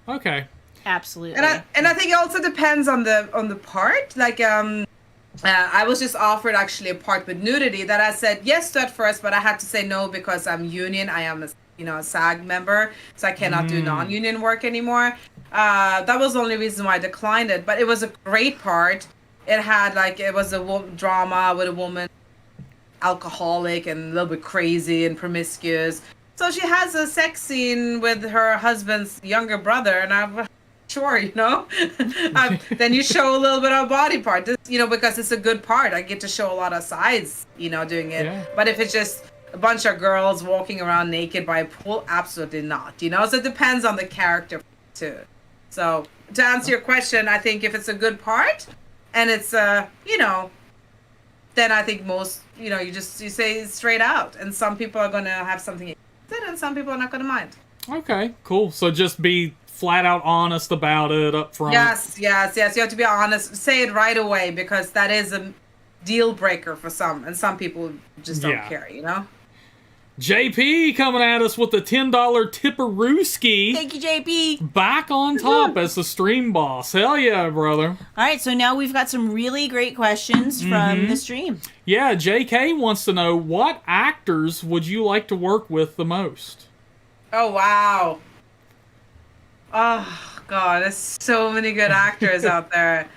Okay. Absolutely. And I think it also depends on the part. Like I was just offered actually a part with nudity that I said yes to at first, but I had to say no because I'm union. I am a SAG member, so I cannot do non-union work anymore. That was the only reason why I declined it. But it was a great part. It had it was a drama with a woman, alcoholic and a little bit crazy and promiscuous. So she has a sex scene with her husband's younger brother, and I'm sure, then you show a little bit of body part, because it's a good part. I get to show a lot of sides, doing it. Yeah. But if it's just a bunch of girls walking around naked by a pool, absolutely not, So it depends on the character too. So to answer your question, I think if it's a good part and it's, then I think most, you say it straight out, and some people are going to have something and some people are not going to mind. Okay, cool. So just be flat out honest about it up front. Yes. You have to be honest. Say it right away, because that is a deal breaker for some, and some people just don't care, JP coming at us with the $10 tipperooski. Thank you, JP. Back on top as the stream boss. Hell yeah, brother. All right, so now we've got some really great questions from the stream. Yeah, JK wants to know, what actors would you like to work with the most? Oh, wow. Oh, God, there's so many good actors out there.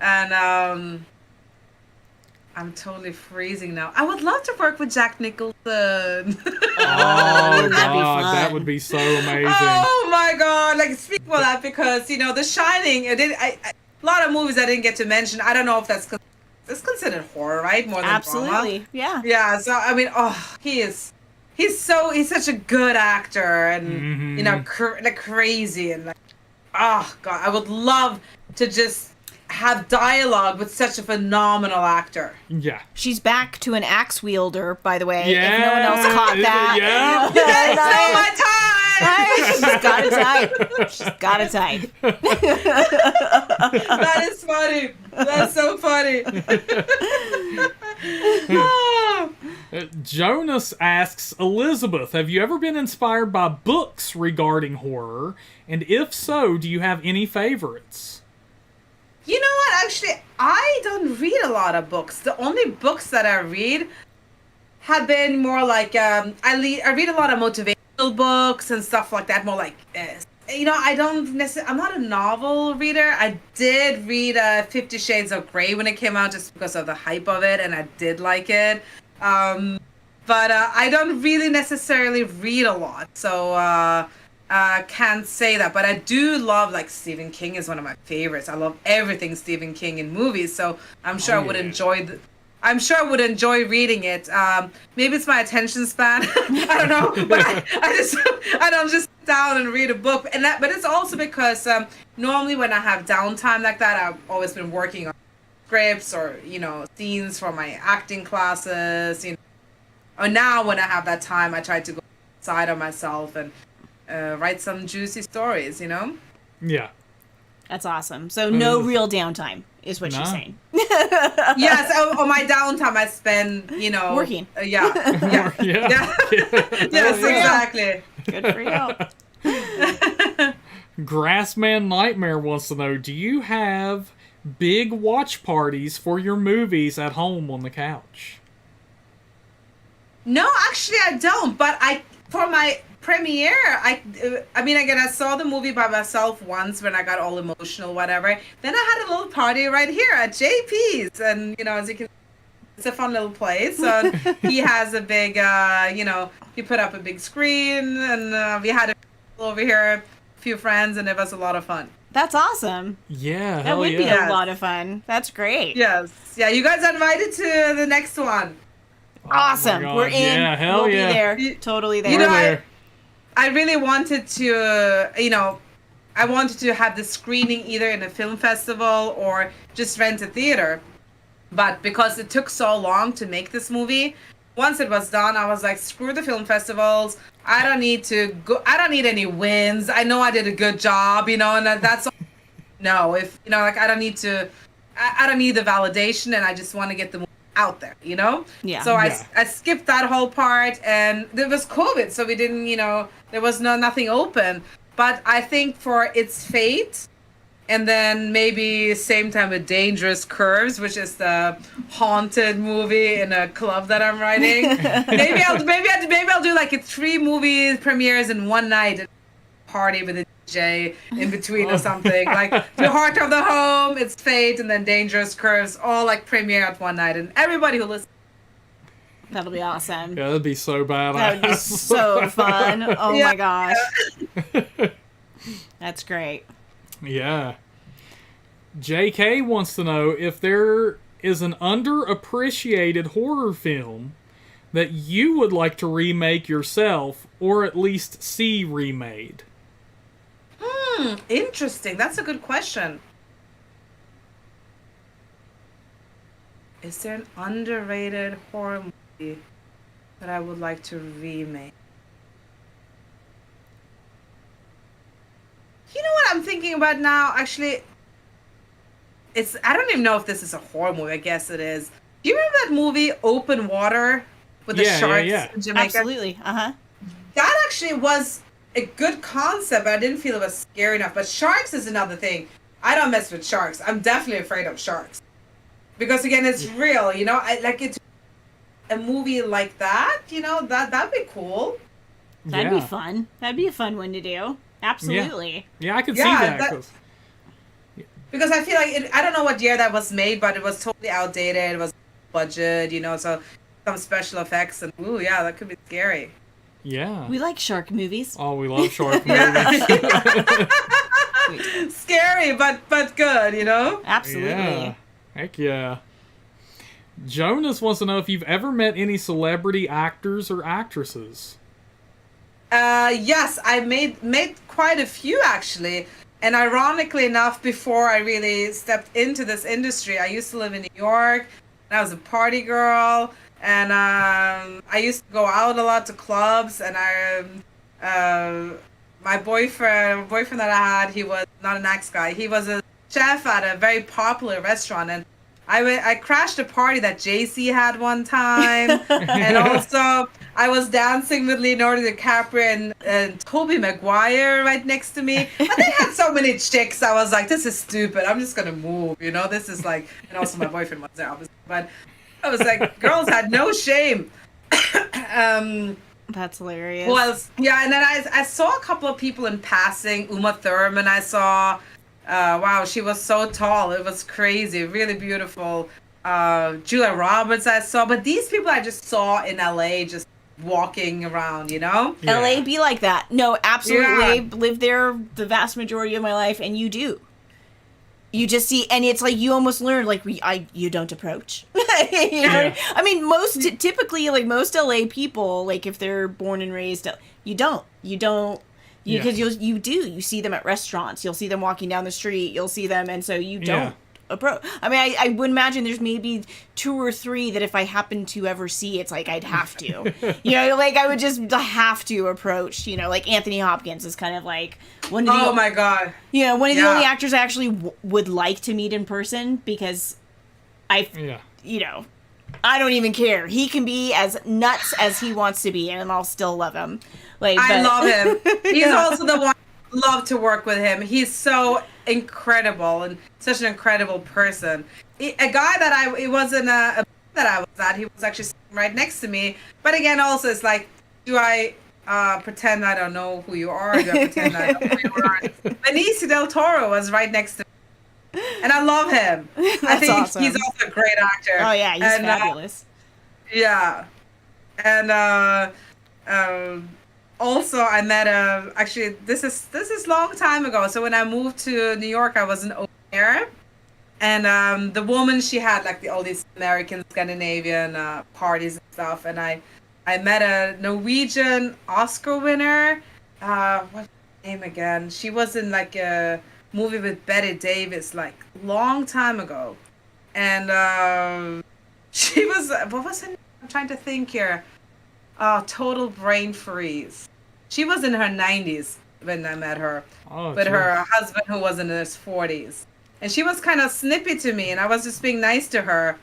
And, I'm totally freezing now. I would love to work with Jack Nicholson. Oh, God, that would be so amazing. Oh, my God. Speak about that, because, The Shining, a lot of movies I didn't get to mention. I don't know if it's considered horror, right? More than Absolutely, drama. Yeah, so, I mean, he's such a good actor, and, crazy, and, oh, God, I would love to just have dialogue with such a phenomenal actor. Yeah. She's back to an axe wielder, by the way. Yeah. If no one else caught that. Yeah. You guys stole my time! She's got it tight. That is funny. That's so funny. Jonas asks, Elisabeth, have you ever been inspired by books regarding horror? And if so, do you have any favorites? You know what? Actually, I don't read a lot of books. The only books that I read have been more like I read a lot of motivational books and stuff like that. More like I don't necessarily. I'm not a novel reader. I did read 50 Shades of Grey when it came out, just because of the hype of it, and I did like it. But I don't really necessarily read a lot, so. Can't say that, but I do love, Stephen King is one of my favorites. I love everything Stephen King in movies, so I'm sure I would enjoy enjoy reading it. Maybe it's my attention span. I don't know, but I don't just sit down and read a book, but it's also because normally when I have downtime like that, I've always been working on scripts or scenes for my acting classes. Or now when I have that time, I try to go outside of myself and write some juicy stories, Yeah. That's awesome. So no real downtime is what she's saying. Yes, on my downtime I spend, working. Yeah. Yes, exactly. Good for you. Grassman Nightmare wants to know, do you have big watch parties for your movies at home on the couch? No, actually I don't, but for my premiere, I mean, again, I saw the movie by myself once when I got all emotional, whatever. Then I had a little party right here at JP's, and as you can, it's a fun little place. So he has a big, he put up a big screen, and we had over here a few friends, and it was a lot of fun. That's awesome. Yeah, that would be a lot of fun. That's great. Yes, yeah, you guys are invited to the next one. Awesome, we're in. Yeah, hell we'll yeah. Be there. Totally there. I really wanted to, I wanted to have the screening either in a film festival or just rent a theater. But because it took so long to make this movie, once it was done, I was like, screw the film festivals. I don't need to go. I don't need any wins. I know I did a good job, and that's no. If like I don't need to. I don't need the validation, and I just want to get the movie out there, Yeah. So I skipped that whole part, and there was COVID, so we didn't, there was nothing open. But I think for its fate, and then maybe same time with Dangerous Curves, which is the haunted movie in a club that I'm writing. maybe I'll do like 3 movie premieres in one night, and party with a DJ in between or something. Like The Heart of the Home, It's Fate, and then Dangerous Curves, all like premiere at one night, and everybody who listens. That'll be awesome. Yeah, that'd be so badass. That would be so fun. Oh Yeah. my gosh. That's great. Yeah. JK wants to know if there is an underappreciated horror film that you would like to remake yourself, or at least see remade. Interesting. That's a good question. Is there an underrated horror movie that I would like to remake? You know what I'm thinking about now? Actually, I don't even know if this is a horror movie. I guess it is. Do you remember that movie Open Water with the sharks in Jamaica? Absolutely. Uh-huh. That actually was a good concept, but I didn't feel it was scary enough. But sharks is another thing. I don't mess with sharks. I'm definitely afraid of sharks. Because again, it's real, I like it. A movie like that, that'd be cool. That'd be fun. That'd be a fun one to do. Absolutely. Yeah, I could see Yeah, that. Because I feel like I don't know what year that was made, but it was totally outdated. It was budget, so some special effects, and that could be scary. Yeah. We like shark movies. Oh, we love shark movies. Scary, but good, Absolutely. Yeah. Heck yeah. Jonas wants to know if you've ever met any celebrity actors or actresses. Yes, I made quite a few actually. And ironically enough, before I really stepped into this industry, I used to live in New York, and I was a party girl, and I used to go out a lot to clubs, and my boyfriend that I had, he was not an ex-guy, he was a chef at a very popular restaurant, and I crashed a party that JC had one time, and also I was dancing with Leonardo DiCaprio and Tobey Maguire right next to me. But they had so many chicks, I was like, this is stupid. I'm just gonna move, This is like, and also my boyfriend was there, obviously. But I was like, girls had no shame. That's hilarious. Well, yeah, and then I saw a couple of people in passing. Uma Thurman, I saw. Wow, she was so tall. It was crazy. Really beautiful. Julia Roberts I saw. But these people I just saw in LA just walking around, Yeah. LA be like that. No, absolutely. Yeah. Lived there the vast majority of my life, and you do. You just see, and it's like you almost learn, like, you don't approach. Yeah. I mean, typically, like, most LA people, like, if they're born and raised, you don't. Because you see them at restaurants, you'll see them walking down the street, you'll see them, and so you don't approach. I mean, I would imagine there's maybe 2 or 3 that if I happen to ever see, it's like I'd have to. Like I would just have to approach. Like Anthony Hopkins is kind of like one of the. Oh my God. One of the only actors I actually would like to meet in person because I don't even care. He can be as nuts as he wants to be, and I'll still love him. I love him. He's also the one I love to work with him. He's so incredible and such an incredible person. A guy that it wasn't a that I was at. He was actually sitting right next to me. But again, also it's like, do I pretend I don't know who you are? Do I pretend I know who you are? Benicio del Toro was right next to me, and I love him. I think awesome. he's also a great actor. Oh yeah, he's fabulous. And also I met actually this is long time ago. So when I moved to New York, I was an au pair, and the woman, she had like all these American Scandinavian parties and stuff, and I met a Norwegian Oscar winner. What's her name again? She was in like a movie with Bette Davis like long time ago, and she was what was her name I'm trying to think here. Oh, total brain freeze. She was in her 90s when I met her, with her husband who was in his 40s. And she was kind of snippy to me, and I was just being nice to her.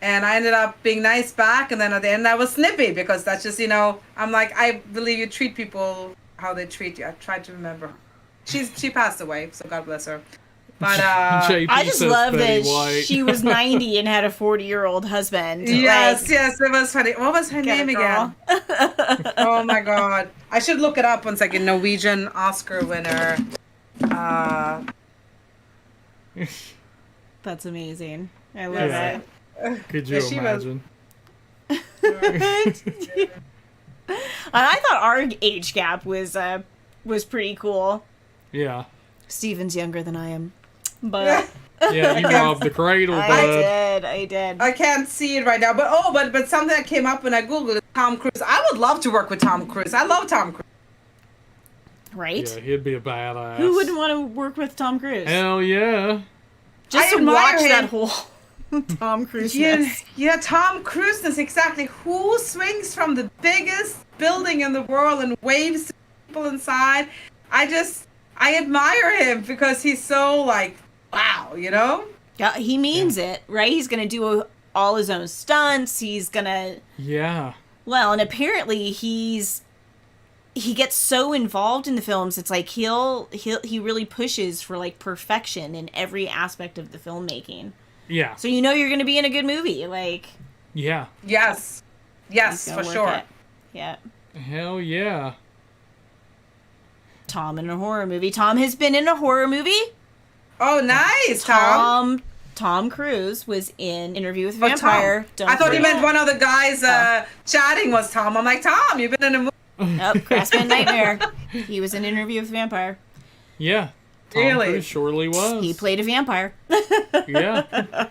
And I ended up being nice back, and then at the end I was snippy, because that's just, I'm like, I believe you treat people how they treat you. I tried to remember. She passed away, so God bless her. But I just love Betty that White. she was 90 and had a 40-year-old husband. yes, it was funny. What was her name again? Oh my God. I should look it up one second. Norwegian Oscar winner. That's amazing. I love it. Could you imagine? And I thought our age gap was pretty cool. Yeah. Steven's younger than I am, but Yeah, you robbed the cradle, bud. I did. I can't see it right now, but something that came up when I googled it, Tom Cruise. I would love to work with Tom Cruise. I love Tom Cruise. Right? Yeah, he'd be a badass. Who wouldn't want to work with Tom Cruise? Hell yeah. Just I to watch admire that him. whole Tom Cruise. Yeah, Tom Cruise is exactly who swings from the biggest building in the world and waves to people inside. I admire him because he's so like, wow, Yeah, he means it, right? He's gonna do all his own stunts. He's gonna. Yeah. Well, and apparently he gets so involved in the films. It's like he really pushes for like perfection in every aspect of the filmmaking. Yeah. So you're gonna be in a good movie, like. Yeah. Yes, he's gonna for work sure. it. Yeah. Hell yeah. Tom in a horror movie. Tom has been in a horror movie. Oh, nice, Tom. Tom Cruise was in Interview with Oh, Vampire. Tom. I thought you meant one of the guys chatting was Tom. I'm like, Tom, you've been in a movie. Nope, Grassman Nightmare. He was in Interview with Vampire. Yeah. Tom Really? Cruise surely was. He played a vampire. Yeah.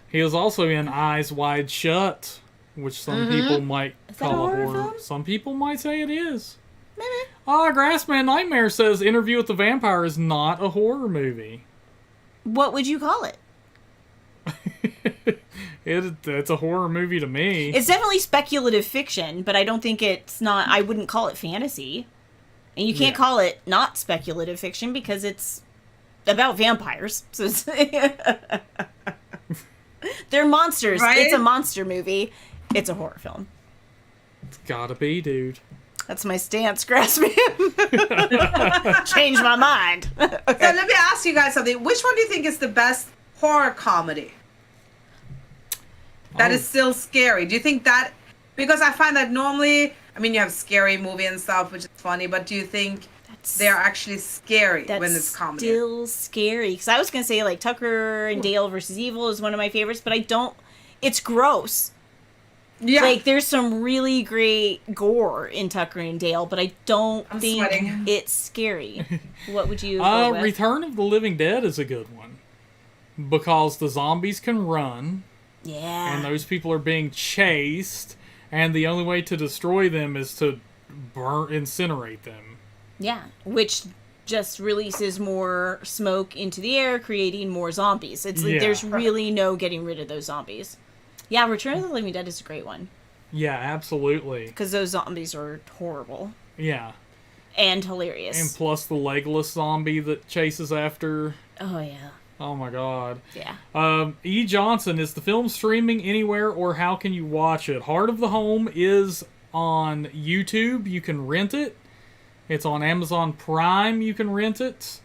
He was also in Eyes Wide Shut, which some people might that call a a horror horror. film? Some people might say it is. Maybe. Grassman Nightmare says Interview with the Vampire is not a horror movie. What would you call it? It's a horror movie to me. It's definitely speculative fiction, but I don't think it's not. I wouldn't call it fantasy. And you can't call it not speculative fiction because it's about vampires. So it's they're monsters. Right? It's a monster movie. It's a horror film. It's gotta be, dude. That's my stance, Grassman. Change my mind. So let me ask you guys something. Which one do you think is the best horror comedy? That is still scary. Do you think that? Because I find that normally, you have scary movie and stuff, which is funny, but do you think they're actually scary when it's comedy? Still scary. Because I was going to say, like, Tucker and Dale versus Evil is one of my favorites, but I don't. It's gross. Yeah. Like, there's some really great gore in Tucker and Dale, but I don't think sweating. it's scary. What would you go with? Return of the Living Dead is a good one. Because the zombies can run. Yeah. And those people are being chased. And the only way to destroy them is to incinerate them. Yeah. Which just releases more smoke into the air, creating more zombies. It's like there's really no getting rid of those zombies. Yeah, Return of the Living Dead is a great one. Yeah, absolutely. Because those zombies are horrible. Yeah. And hilarious. And plus the legless zombie that chases after. Oh, yeah. Oh, my God. Yeah. E. Johnson, is the film streaming anywhere or how can you watch it? Heart of the Home is on YouTube. You can rent it. It's on Amazon Prime. You can rent it.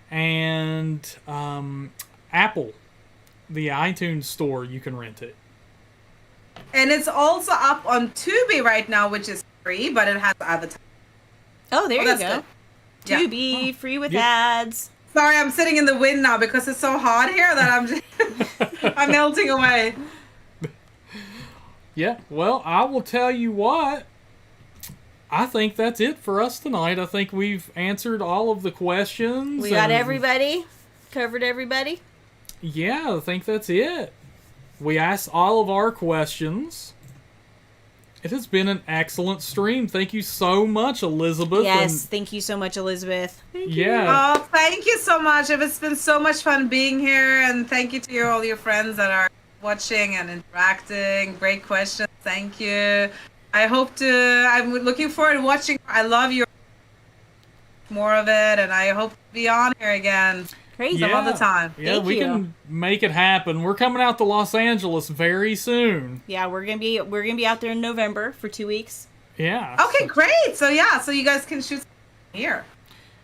And Apple, the iTunes store, you can rent it. And it's also up on Tubi right now, which is free, but it has advertising. Oh, there you that's go. good. Yeah. Tubi, free with ads. Sorry, I'm sitting in the wind now because it's so hot here that I'm just I'm melting away. Yeah, well, I will tell you what. I think that's it for us tonight. I think we've answered all of the questions. We got everybody. Covered everybody. Yeah, I think that's it. We asked all of our questions. It has been an excellent stream. Thank you so much, Elizabeth. Yes, thank you so much, Elizabeth. Yeah. Oh, thank you so much. It's been so much fun being here, and thank you to all your friends that are watching and interacting. Great questions. Thank you. I'm looking forward to watching. I love your more of it, and I hope to be on here again. Crazy. Some other time. Yeah, Thank we you. can make it happen. We're coming out to Los Angeles very soon. Yeah, we're gonna be out there in November for 2 weeks. Yeah. Okay, great. So you guys can shoot here.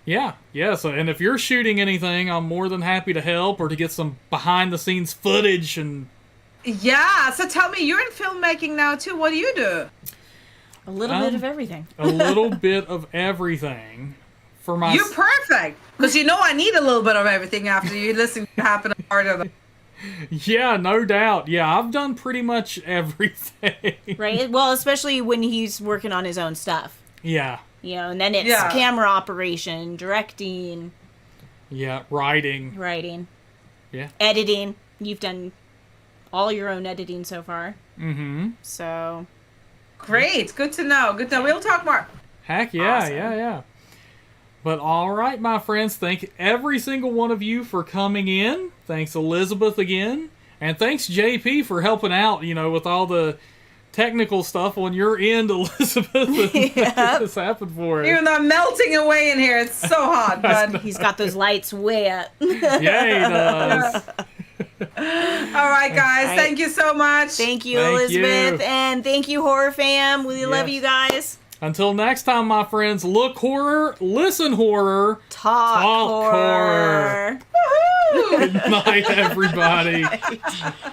Yeah. So, and if you're shooting anything, I'm more than happy to help or to get some behind the scenes footage and. Yeah. So tell me, you're in filmmaking now too. What do you do? A little bit of everything. A little bit of everything. For my. You're perfect, because I need a little bit of everything after you listen to Happen Part of it. Yeah, no doubt. Yeah, I've done pretty much everything. Right? Well, especially when he's working on his own stuff. Yeah. And then it's camera operation, directing. Yeah, writing. Yeah. Editing. You've done all your own editing so far. Mm-hmm. So. Great. Good to know. We'll talk more. Heck yeah, Awesome. yeah. But all right, my friends, thank every single one of you for coming in. Thanks, Elisabeth, again. And thanks, JP, for helping out, with all the technical stuff on your end, Elisabeth. Make this happen for us. Even though I'm melting away in here, it's so hot. But He's got those lights way up. Yeah, he does. all right, guys. right. Thank you so much. Thank you, Thank Elisabeth. you. And thank you, Horror Fam. We love Yes. you guys. Until next time, my friends, look horror, listen horror, Talk horror. horror. Woohoo! Good night, everybody.